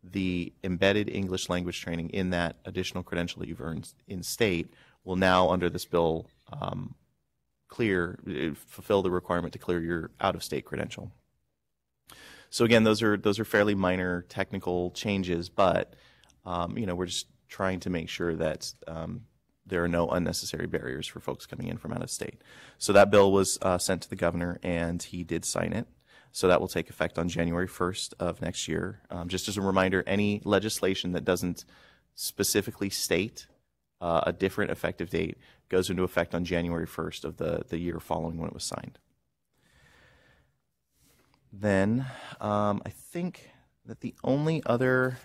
the embedded English language training in that additional credential that you've earned in state will now, under this bill, fulfill the requirement to clear your out-of-state credential. So again, those are fairly minor technical changes, but we're just trying to make sure that there are no unnecessary barriers for folks coming in from out of state. So that bill was sent to the governor, and he did sign it. So that will take effect on January 1st of next year. Just as a reminder, any legislation that doesn't specifically state a different effective date goes into effect on January 1st of the year following when it was signed. Then I think that the only other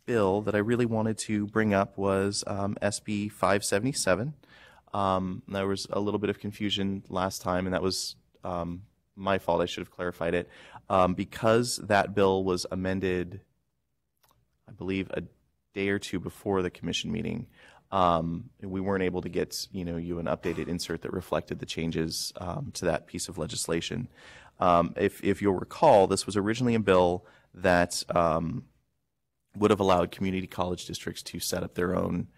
bill that I really wanted to bring up was SB 577. There was a little bit of confusion last time, and that was my fault. I should have clarified it. Because that bill was amended, I believe, a day or two before the commission meeting, we weren't able to get you an updated insert that reflected the changes to that piece of legislation. If you'll recall, this was originally a bill that would have allowed community college districts to set up their own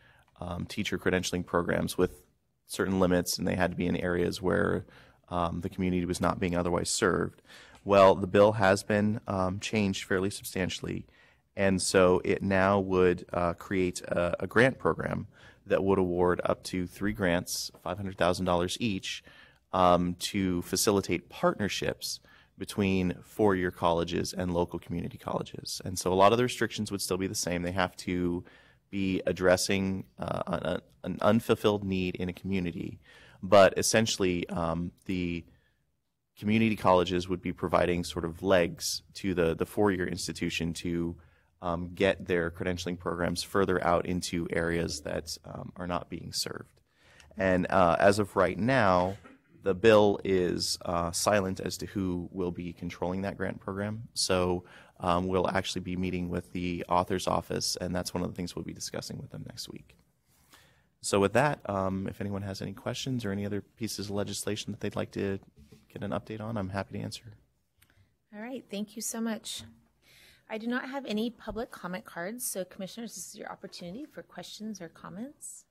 teacher credentialing programs with certain limits, and they had to be in areas where the community was not being otherwise served. Well, the bill has been changed fairly substantially, and so it now would create a grant program that would award up to 3 grants, $500,000 each, to facilitate partnerships between four-year colleges and local community colleges. And so a lot of the restrictions would still be the same. They have to be addressing an unfulfilled need in a community. But essentially, the community colleges would be providing sort of legs to the four-year institution to get their credentialing programs further out into areas that are not being served. And as of right now, the bill is silent as to who will be controlling that grant program. So we'll actually be meeting with the author's office, and that's one of the things we'll be discussing with them next week. So with that, if anyone has any questions or any other pieces of legislation that they'd like to get an update on, I'm happy to answer. All right, thank you so much. I do not have any public comment cards, so commissioners, this is your opportunity for questions or comments.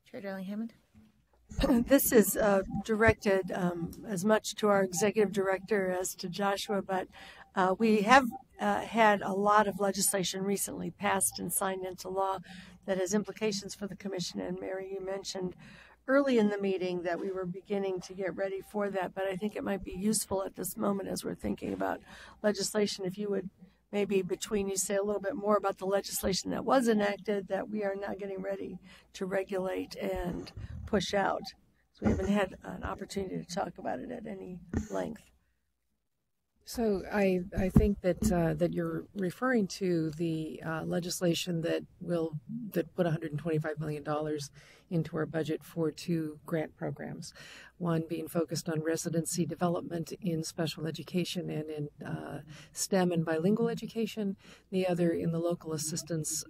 Chair Darling-Hammond. This is directed as much to our executive director as to Joshua, but we have had a lot of legislation recently passed and signed into law that has implications for the commission. And Mary, you mentioned early in the meeting that we were beginning to get ready for that, but I think it might be useful at this moment as we're thinking about legislation, if you would maybe between you say a little bit more about the legislation that was enacted that we are now getting ready to regulate and push out. So we haven't had an opportunity to talk about it at any length. So I think that that you're referring to the legislation that put $125 million into our budget for two grant programs, one being focused on residency development in special education and in STEM and bilingual education, the other in the local assistance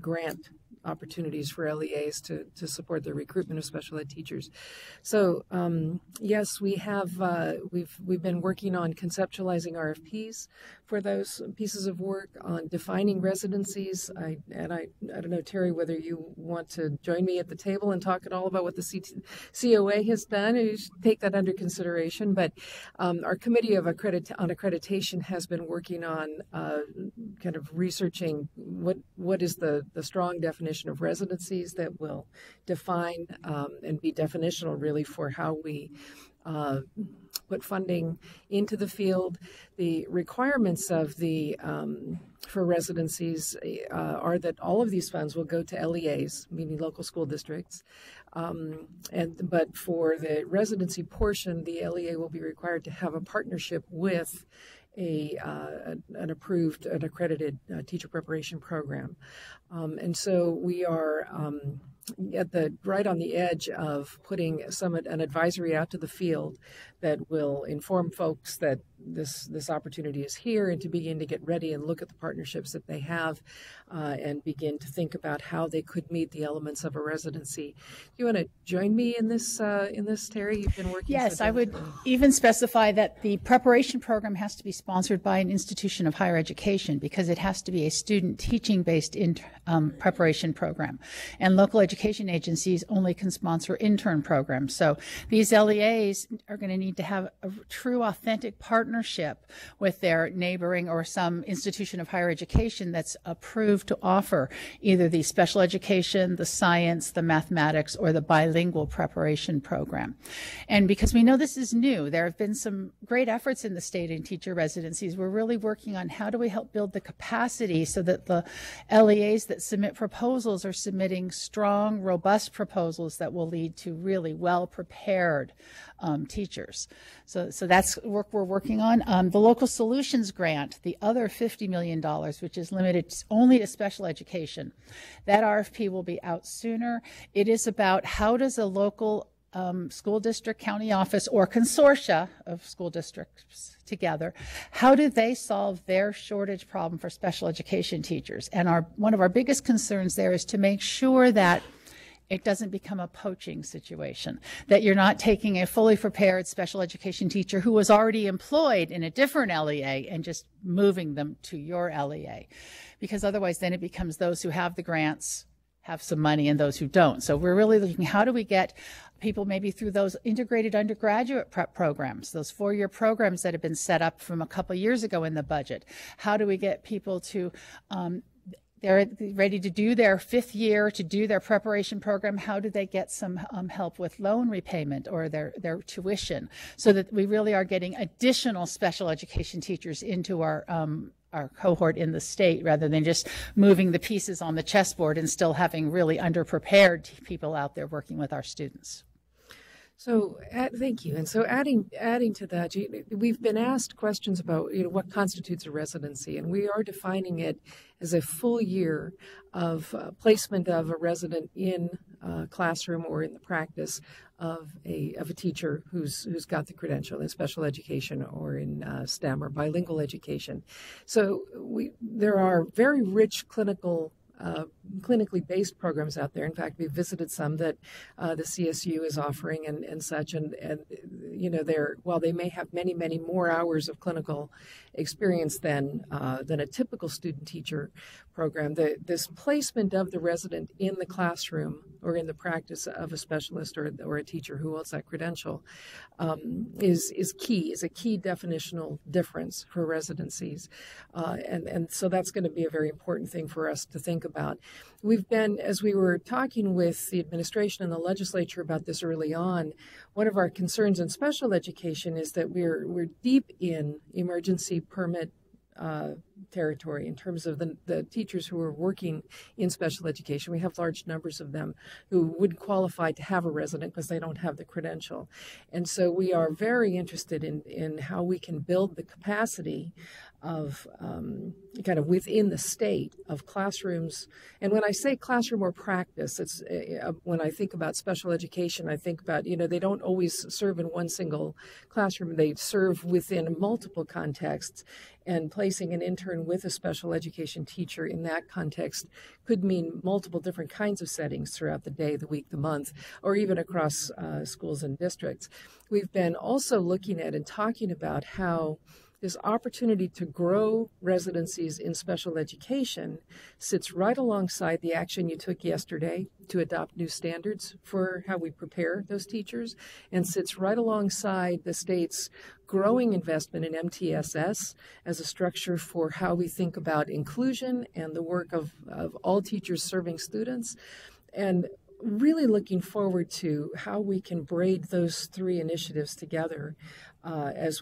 grant opportunities for LEAs to support the recruitment of special ed teachers. So yes, we have we've been working on conceptualizing RFPs for those pieces of work, on defining residencies. I don't know, Terry, whether you want to join me at the table and talk at all about what the COA has done, and you should take that under consideration. But our committee on accreditation has been working on kind of researching what is the strong definition of residencies that will define and be definitional really for how we put funding into the field. The requirements of the for residencies are that all of these funds will go to LEAs, meaning local school districts. But for the residency portion, the LEA will be required to have a partnership with an approved, an accredited teacher preparation program. And so we are right on the edge of putting an advisory out to the field that will inform folks that this opportunity is here, and to begin to get ready and look at the partnerships that they have and begin to think about how they could meet the elements of a residency. You want to join me in this, Terry? You've been working. Yes, I would even specify that the preparation program has to be sponsored by an institution of higher education, because it has to be a student teaching-based preparation program. And local education agencies only can sponsor intern programs. So these LEAs are going to need to have a true, authentic partnership with their neighboring or some institution of higher education that's approved to offer either the special education, the science, the mathematics, or the bilingual preparation program. And because we know this is new, there have been some great efforts in the state in teacher residencies. We're really working on how do we help build the capacity so that the LEAs that submit proposals are submitting strong, robust proposals that will lead to really well-prepared teachers. So that's work we're working on. The Local Solutions Grant, the other $50 million, which is limited only to special education, that RFP will be out sooner. It is about how does a local school district, county office, or consortia of school districts together, how do they solve their shortage problem for special education teachers? And one of our biggest concerns there is to make sure that it doesn't become a poaching situation, that you're not taking a fully prepared special education teacher who was already employed in a different LEA and just moving them to your LEA, because otherwise then it becomes those who have the grants have some money and those who don't. So we're really looking, how do we get people maybe through those integrated undergraduate prep programs, those 4-year programs that have been set up from a couple years ago in the budget? How do we get people to they're ready to do their 5th year, to do their preparation program? How do they get some help with loan repayment or their tuition, so that we really are getting additional special education teachers into our cohort in the state, rather than just moving the pieces on the chessboard and still having really underprepared people out there working with our students? So, thank you. And so, adding to that, we've been asked questions about what constitutes a residency, and we are defining it as a full year of placement of a resident in a classroom or in the practice of a teacher who's got the credential in special education or in STEM or bilingual education. So there are very rich clinically based programs out there. In fact, we've visited some that the CSU is offering and such, and while they may have many more hours of clinical experience than a typical student teacher program, this placement of the resident in the classroom or in the practice of a specialist or a teacher who holds that credential is a key definitional difference for residencies, and so that's going to be a very important thing for us to think about. We've been, as we were talking with the administration and the legislature about this early on, one of our concerns in special education is that we're deep in emergency permit territory in terms of the teachers who are working in special education. We have large numbers of them who would qualify to have a resident because they don't have the credential. And so we are very interested in how we can build the capacity of kind of within the state of classrooms. And when I say classroom or practice, it's when I think about special education, I think about, they don't always serve in one single classroom. They serve within multiple contexts, and placing an intern with a special education teacher in that context could mean multiple different kinds of settings throughout the day, the week, the month, or even across schools and districts. We've been also looking at and talking about how this opportunity to grow residencies in special education sits right alongside the action you took yesterday to adopt new standards for how we prepare those teachers, and sits right alongside the state's growing investment in MTSS as a structure for how we think about inclusion and the work of all teachers serving students. And really looking forward to how we can braid those three initiatives together as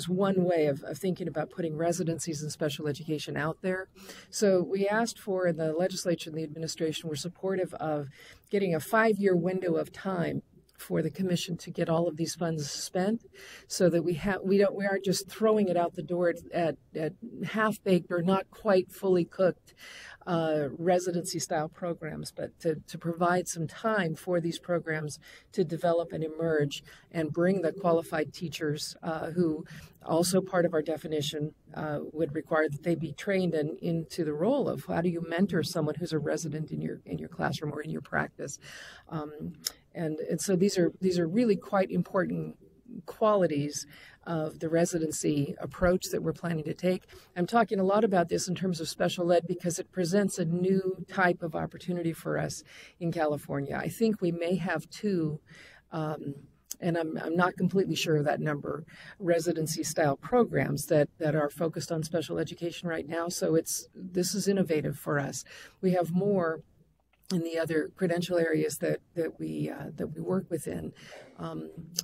one way of thinking about putting residencies in special education out there. So we asked for, and the legislature and the administration were supportive of getting a 5-year window of time for the commission to get all of these funds spent, so that we aren't just throwing it out the door at half-baked or not quite fully cooked residency style programs, but to provide some time for these programs to develop and emerge and bring the qualified teachers who also part of our definition would require that they be trained into the role of how do you mentor someone who's a resident in your classroom or in your practice. And so these are really quite important qualities of the residency approach that we're planning to take. I'm talking a lot about this in terms of special ed because it presents a new type of opportunity for us in California. I think we may have two, and I'm not completely sure of that number, residency style programs that are focused on special education right now. So this is innovative for us. We have more in the other credential areas that we work within.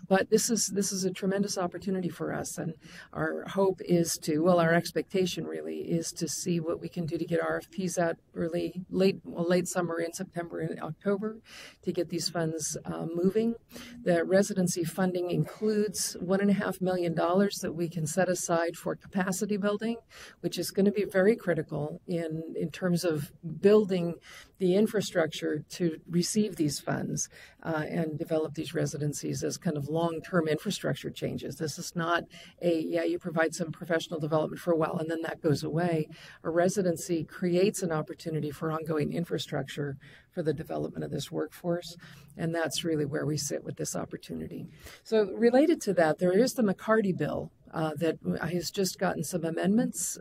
But this is a tremendous opportunity for us, and our hope is our expectation really is to see what we can do to get RFPs out late summer, in September and October, to get these funds moving. The residency funding includes $1.5 million that we can set aside for capacity building, which is going to be very critical in terms of building the infrastructure to receive these funds and develop these residencies as kind of long-term infrastructure changes. This is not you provide some professional development for a while and then that goes away. A residency creates an opportunity for ongoing infrastructure for the development of this workforce, and that's really where we sit with this opportunity. So related to that, there is the McCarty bill that has just gotten some amendments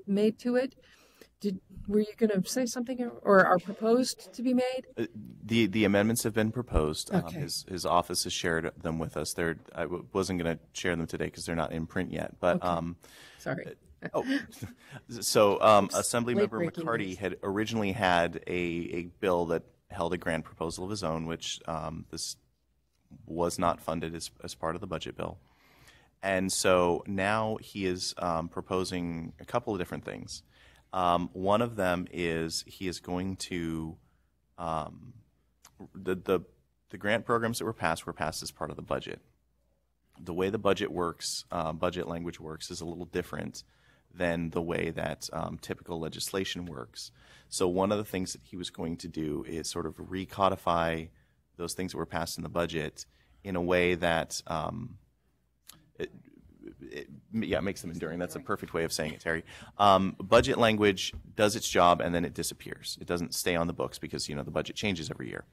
made to it. Were you going to say something, or are proposed to be made? The amendments have been proposed. Okay. His office has shared them with us. I wasn't going to share them today because they're not in print yet. But okay. Sorry. So Assemblymember McCarty had originally had a bill that held a grant proposal of his own, which this was not funded as part of the budget bill. And so now he is proposing a couple of different things. One of them is he is going to the the grant programs that were passed as part of the budget. The way the budget works, budget language works, is a little different than the way that typical legislation works. So one of the things that he was going to do is sort of recodify those things that were passed in the budget in a way that makes them enduring. That's a perfect way of saying it, Terry. Budget language does its job and then it disappears. It doesn't stay on the books because, the budget changes every year.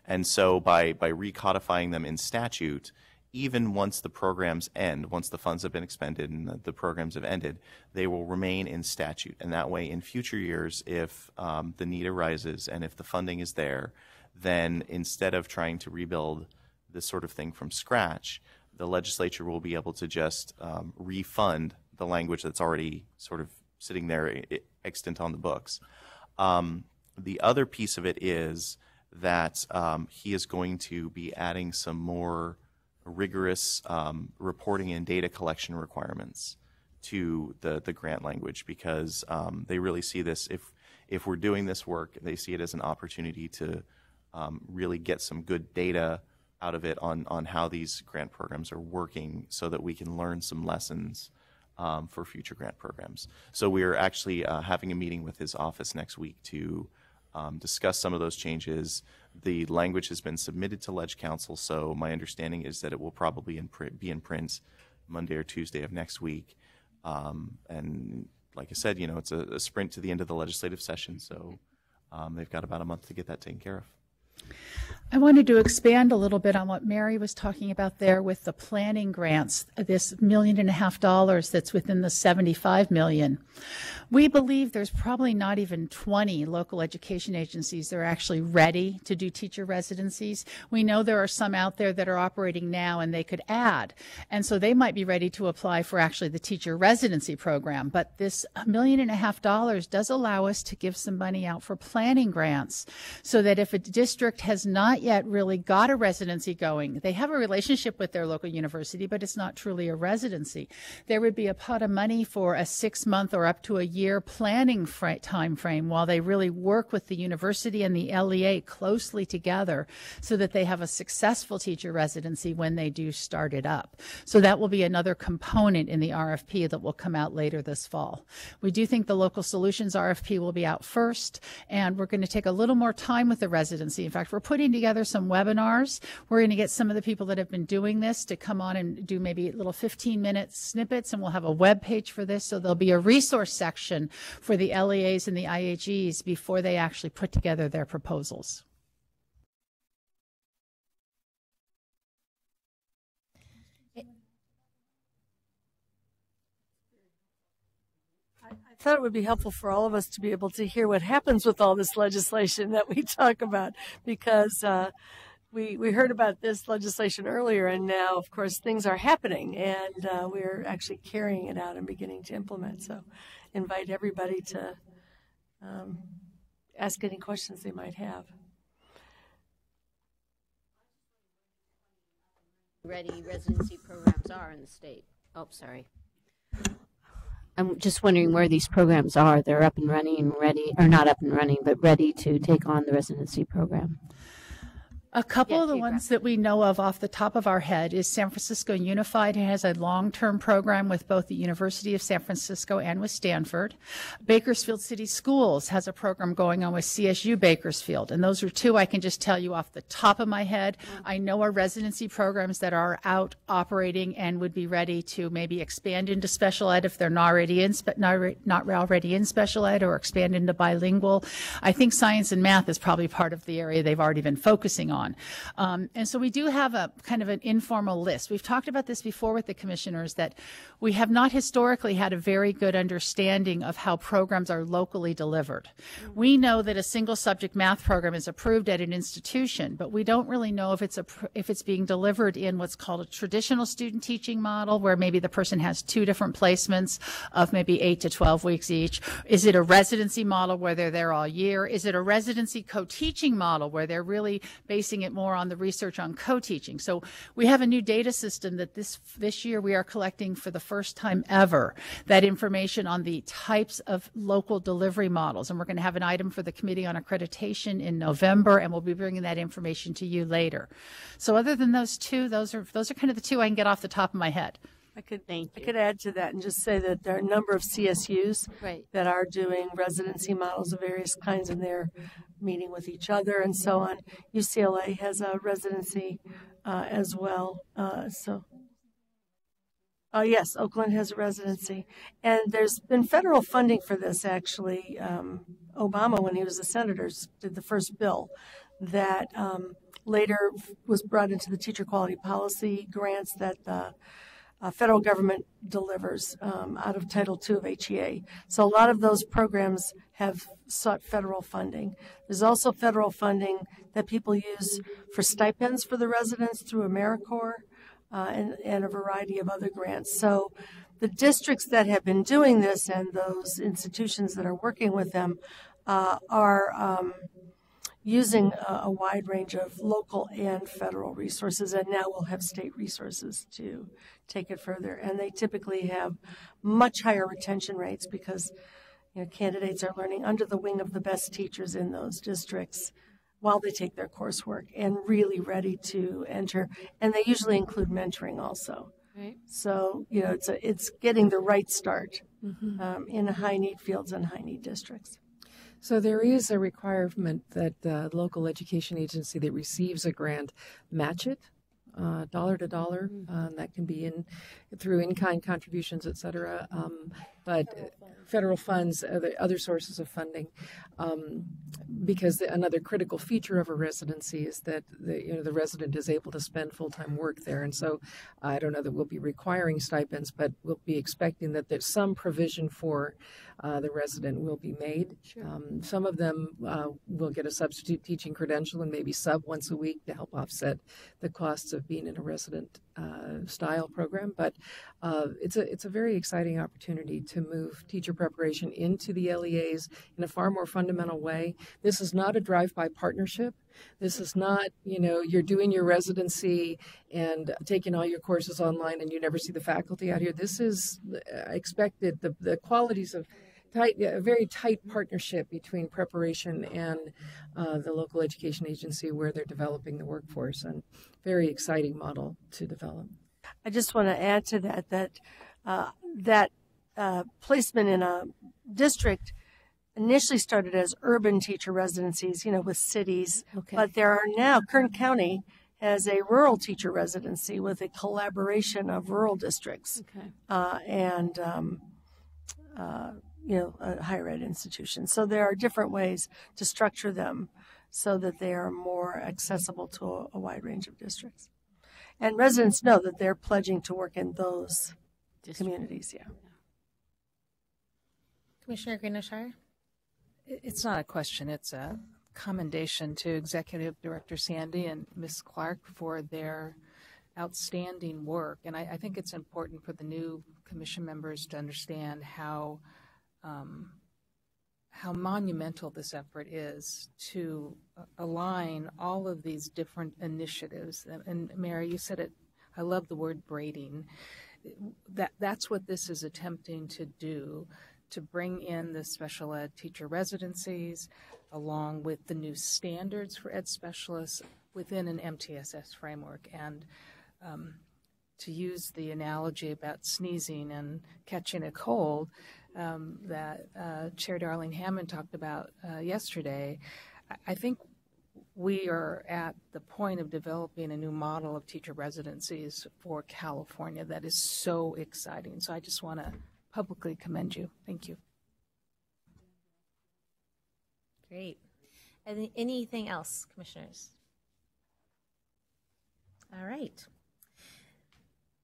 And so by recodifying them in statute, even once the programs end, once the funds have been expended and the programs have ended, they will remain in statute. And that way, in future years, if the need arises and if the funding is there, then instead of trying to rebuild this sort of thing from scratch, the legislature will be able to just refund the language that's already sort of sitting there extant on the books. The other piece of it is that he is going to be adding some more rigorous reporting and data collection requirements to the grant language, because they really see this, if we're doing this work, they see it as an opportunity to really get some good data out of it on how these grant programs are working, so that we can learn some lessons for future grant programs. So we're actually having a meeting with his office next week to discuss some of those changes. The language has been submitted to Ledge Council, so my understanding is that it will probably be in print Monday or Tuesday of next week. And like I said, it's a sprint to the end of the legislative session, so they've got about a month to get that taken care of. I wanted to expand a little bit on what Mary was talking about there with the planning grants, this $1.5 million that's within the $75 million. We believe there's probably not even 20 local education agencies that are actually ready to do teacher residencies. We know there are some out there that are operating now and they could add. And so they might be ready to apply for actually the teacher residency program. But this $1.5 million does allow us to give some money out for planning grants, so that if a district has not yet really got a residency going, they have a relationship with their local university, but it's not truly a residency, there would be a pot of money for a 6-month or up to a year planning time frame while they really work with the university and the LEA closely together, so that they have a successful teacher residency when they do start it up. So that will be another component in the RFP that will come out later this fall. We do think the local solutions RFP will be out first, and we're going to take a little more time with the residency. In fact, we're putting together some webinars. We're going to get some of the people that have been doing this to come on and do maybe little 15-minute snippets, and we'll have a web page for this. So there'll be a resource section for the LEAs and the IHEs before they actually put together their proposals. I thought it would be helpful for all of us to be able to hear what happens with all this legislation that we talk about, because we heard about this legislation earlier, and now, of course, things are happening, and we're actually carrying it out and beginning to implement. So invite everybody to ask any questions they might have. Ready residency programs are in the state. Oh, sorry. I'm just wondering where these programs are. They're up and running and ready, or not up and running, but ready to take on the residency program. A couple of the ones that we know of off the top of our head is San Francisco Unified. It has a long-term program with both the University of San Francisco and with Stanford. Bakersfield City Schools has a program going on with CSU Bakersfield. And those are two I can just tell you off the top of my head. I know are residency programs that are out operating and would be ready to maybe expand into special ed if they're not already in special ed, or expand into bilingual. I think science and math is probably part of the area they've already been focusing on. And so we do have a kind of an informal list. We've talked about this before with the commissioners, that we have not historically had a very good understanding of how programs are locally delivered. We know that a single subject math program is approved at an institution, but we don't really know if it's being delivered in what's called a traditional student teaching model, where maybe the person has 2 different placements of maybe 8 to 12 weeks each. Is it a residency model where they're there all year? Is it a residency co-teaching model where they're really based basing it more on the research on co-teaching. So we have a new data system that this year we are collecting for the first time ever, that information on the types of local delivery models. And we're going to have an item for the Committee on Accreditation in November, and we'll be bringing that information to you later. So other than those two, those are kind of the two I can get off the top of my head. I could add to that and just say that there are a number of CSUs that are doing residency models of various kinds, and they're meeting with each other and so on. UCLA has a residency as well. Yes, Oakland has a residency. And there's been federal funding for this, actually. Obama, when he was a senator, did the first bill that later was brought into the teacher quality policy grants that the federal government delivers out of Title II of HEA. So a lot of those programs have sought federal funding. There's also federal funding that people use for stipends for the residents through AmeriCorps and a variety of other grants. So the districts that have been doing this and those institutions that are working with them are using a wide range of local and federal resources, and now we'll have state resources to take it further. And they typically have much higher retention rates because candidates are learning under the wing of the best teachers in those districts while they take their coursework and really ready to enter. And they usually include mentoring also. Right. So, it's getting the right start in high-need fields and high-need districts. So there is a requirement that the local education agency that receives a grant match it dollar to dollar. That can be through in-kind contributions, et cetera. But federal funds, other sources of funding, because another critical feature of a residency is that the resident is able to spend full-time work there. And so I don't know that we'll be requiring stipends, but we'll be expecting that there's some provision for the resident will be made. Sure. Some of them will get a substitute teaching credential and maybe sub once a week to help offset the costs of being in a resident style program. But it's a very exciting opportunity to move teacher preparation into the LEAs in a far more fundamental way. This is not a drive-by partnership. This is not, you're doing your residency and taking all your courses online and you never see the faculty out here. This is expected, the qualities of a very tight partnership between preparation and the local education agency where they're developing the workforce, and very exciting model to develop. I just want to add to that placement in a district initially started as urban teacher residencies, with cities, but there are now, Kern County has a rural teacher residency with a collaboration of rural districts and a higher ed institution. So there are different ways to structure them so that they are more accessible to a wide range of districts. And residents know that they're pledging to work in those communities. Yeah. Commissioner Green-O'Shire? It's not a question. It's a commendation to Executive Director Sandy and Ms. Clark for their outstanding work. And I think it's important for the new commission members to understand how monumental this effort is to align all of these different initiatives. And Mary, you said it, I love the word braiding. That's what this is attempting to do, to bring in the special ed teacher residencies along with the new standards for ed specialists within an MTSS framework. And to use the analogy about sneezing and catching a cold that Chair Darlene Hammond talked about yesterday, I think we are at the point of developing a new model of teacher residencies for California that is so exciting. So I just want to publicly commend you. Thank you. Great. Anything else, commissioners? All right.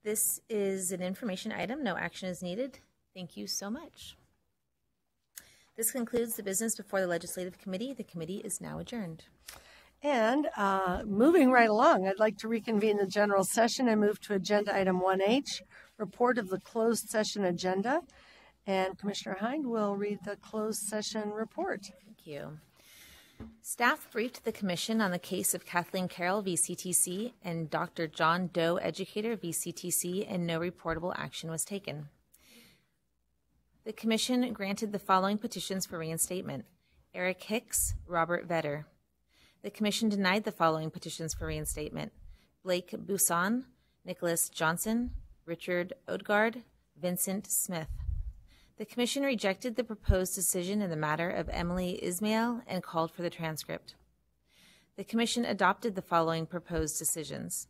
This is an information item. No action is needed. Thank you so much. This concludes the business before the Legislative Committee. The committee is now adjourned. And moving right along, I'd like to reconvene the general session and move to agenda item 1H, report of the closed session agenda. And Commissioner Hind will read the closed session report. Thank you. Staff briefed the Commission on the case of Kathleen Carroll v. CTC and Dr. John Doe Educator v. CTC, and no reportable action was taken. The Commission granted the following petitions for reinstatement: Eric Hicks, Robert Vetter. The Commission denied the following petitions for reinstatement: Blake Busan, Nicholas Johnson, Richard Odgaard, Vincent Smith. The Commission rejected the proposed decision in the matter of Emily Ismail and called for the transcript. The Commission adopted the following proposed decisions: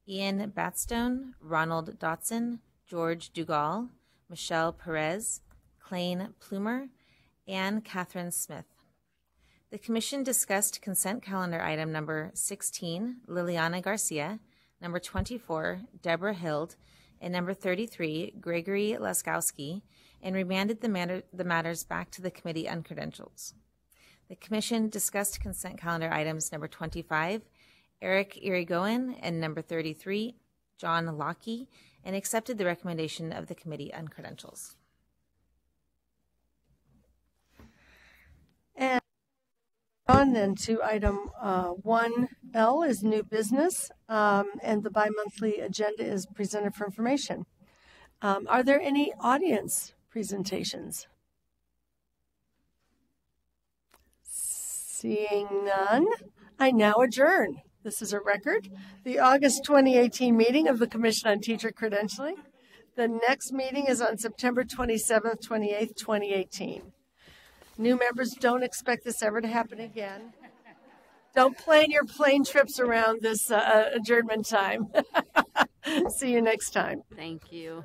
Ian Batstone, Ronald Dotson, George Dugal, Michelle Perez, Klain Plumer, Anne Catherine Smith. The Commission discussed consent calendar item number 16, Liliana Garcia, number 24, Deborah Hild, and number 33, Gregory Laskowski, and remanded the matters back to the Committee on Credentials. The Commission discussed consent calendar items number 25, Eric Irigoyen, and number 33, John Lockey, and accepted the recommendation of the Committee on Credentials. And on then to item 1L is new business, and the bi-monthly agenda is presented for information. Are there any audience presentations? Seeing none, I now adjourn. This is a record. The August 2018 meeting of the Commission on Teacher Credentialing. The next meeting is on September 27th, 28th, 2018. New members, don't expect this ever to happen again. Don't plan your plane trips around this adjournment time. See you next time. Thank you.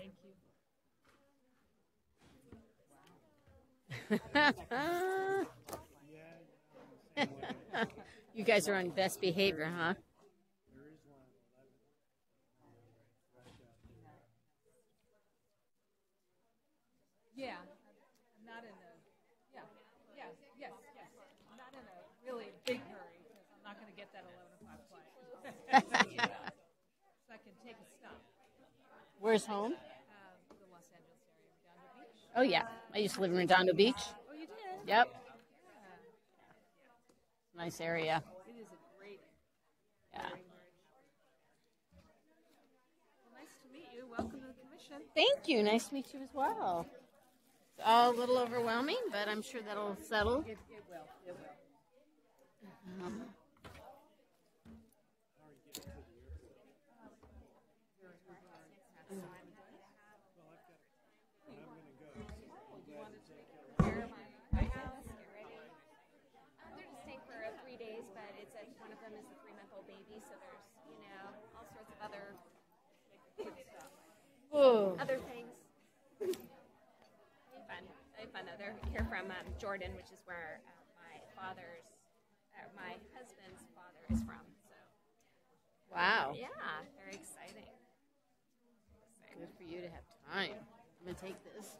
You guys are on best behavior, huh? Yeah, I'm not in a, yes. I'm not in a really big hurry, because I'm not going to get that 11 o'clock flight. So I can take a stop. Where's home? The Los Angeles area, Redondo Beach. Oh, yeah. I used to live in Redondo Beach. Oh, you did? Yep. Yeah. Nice area. It is a great Yeah. area. Well, nice to meet you. Welcome to the Commission. Thank you. Nice to meet you as well. It's all a little overwhelming, but I'm sure that'll settle. It will. It will. For 3 days, but it's one of them is a 3-month-old baby, so there's, all sorts of other other things. Very fun though. They're here from Jordan, which is where my husband's father is from. So. Wow. Yeah, very exciting. Good for you to have time. I'm going to take this.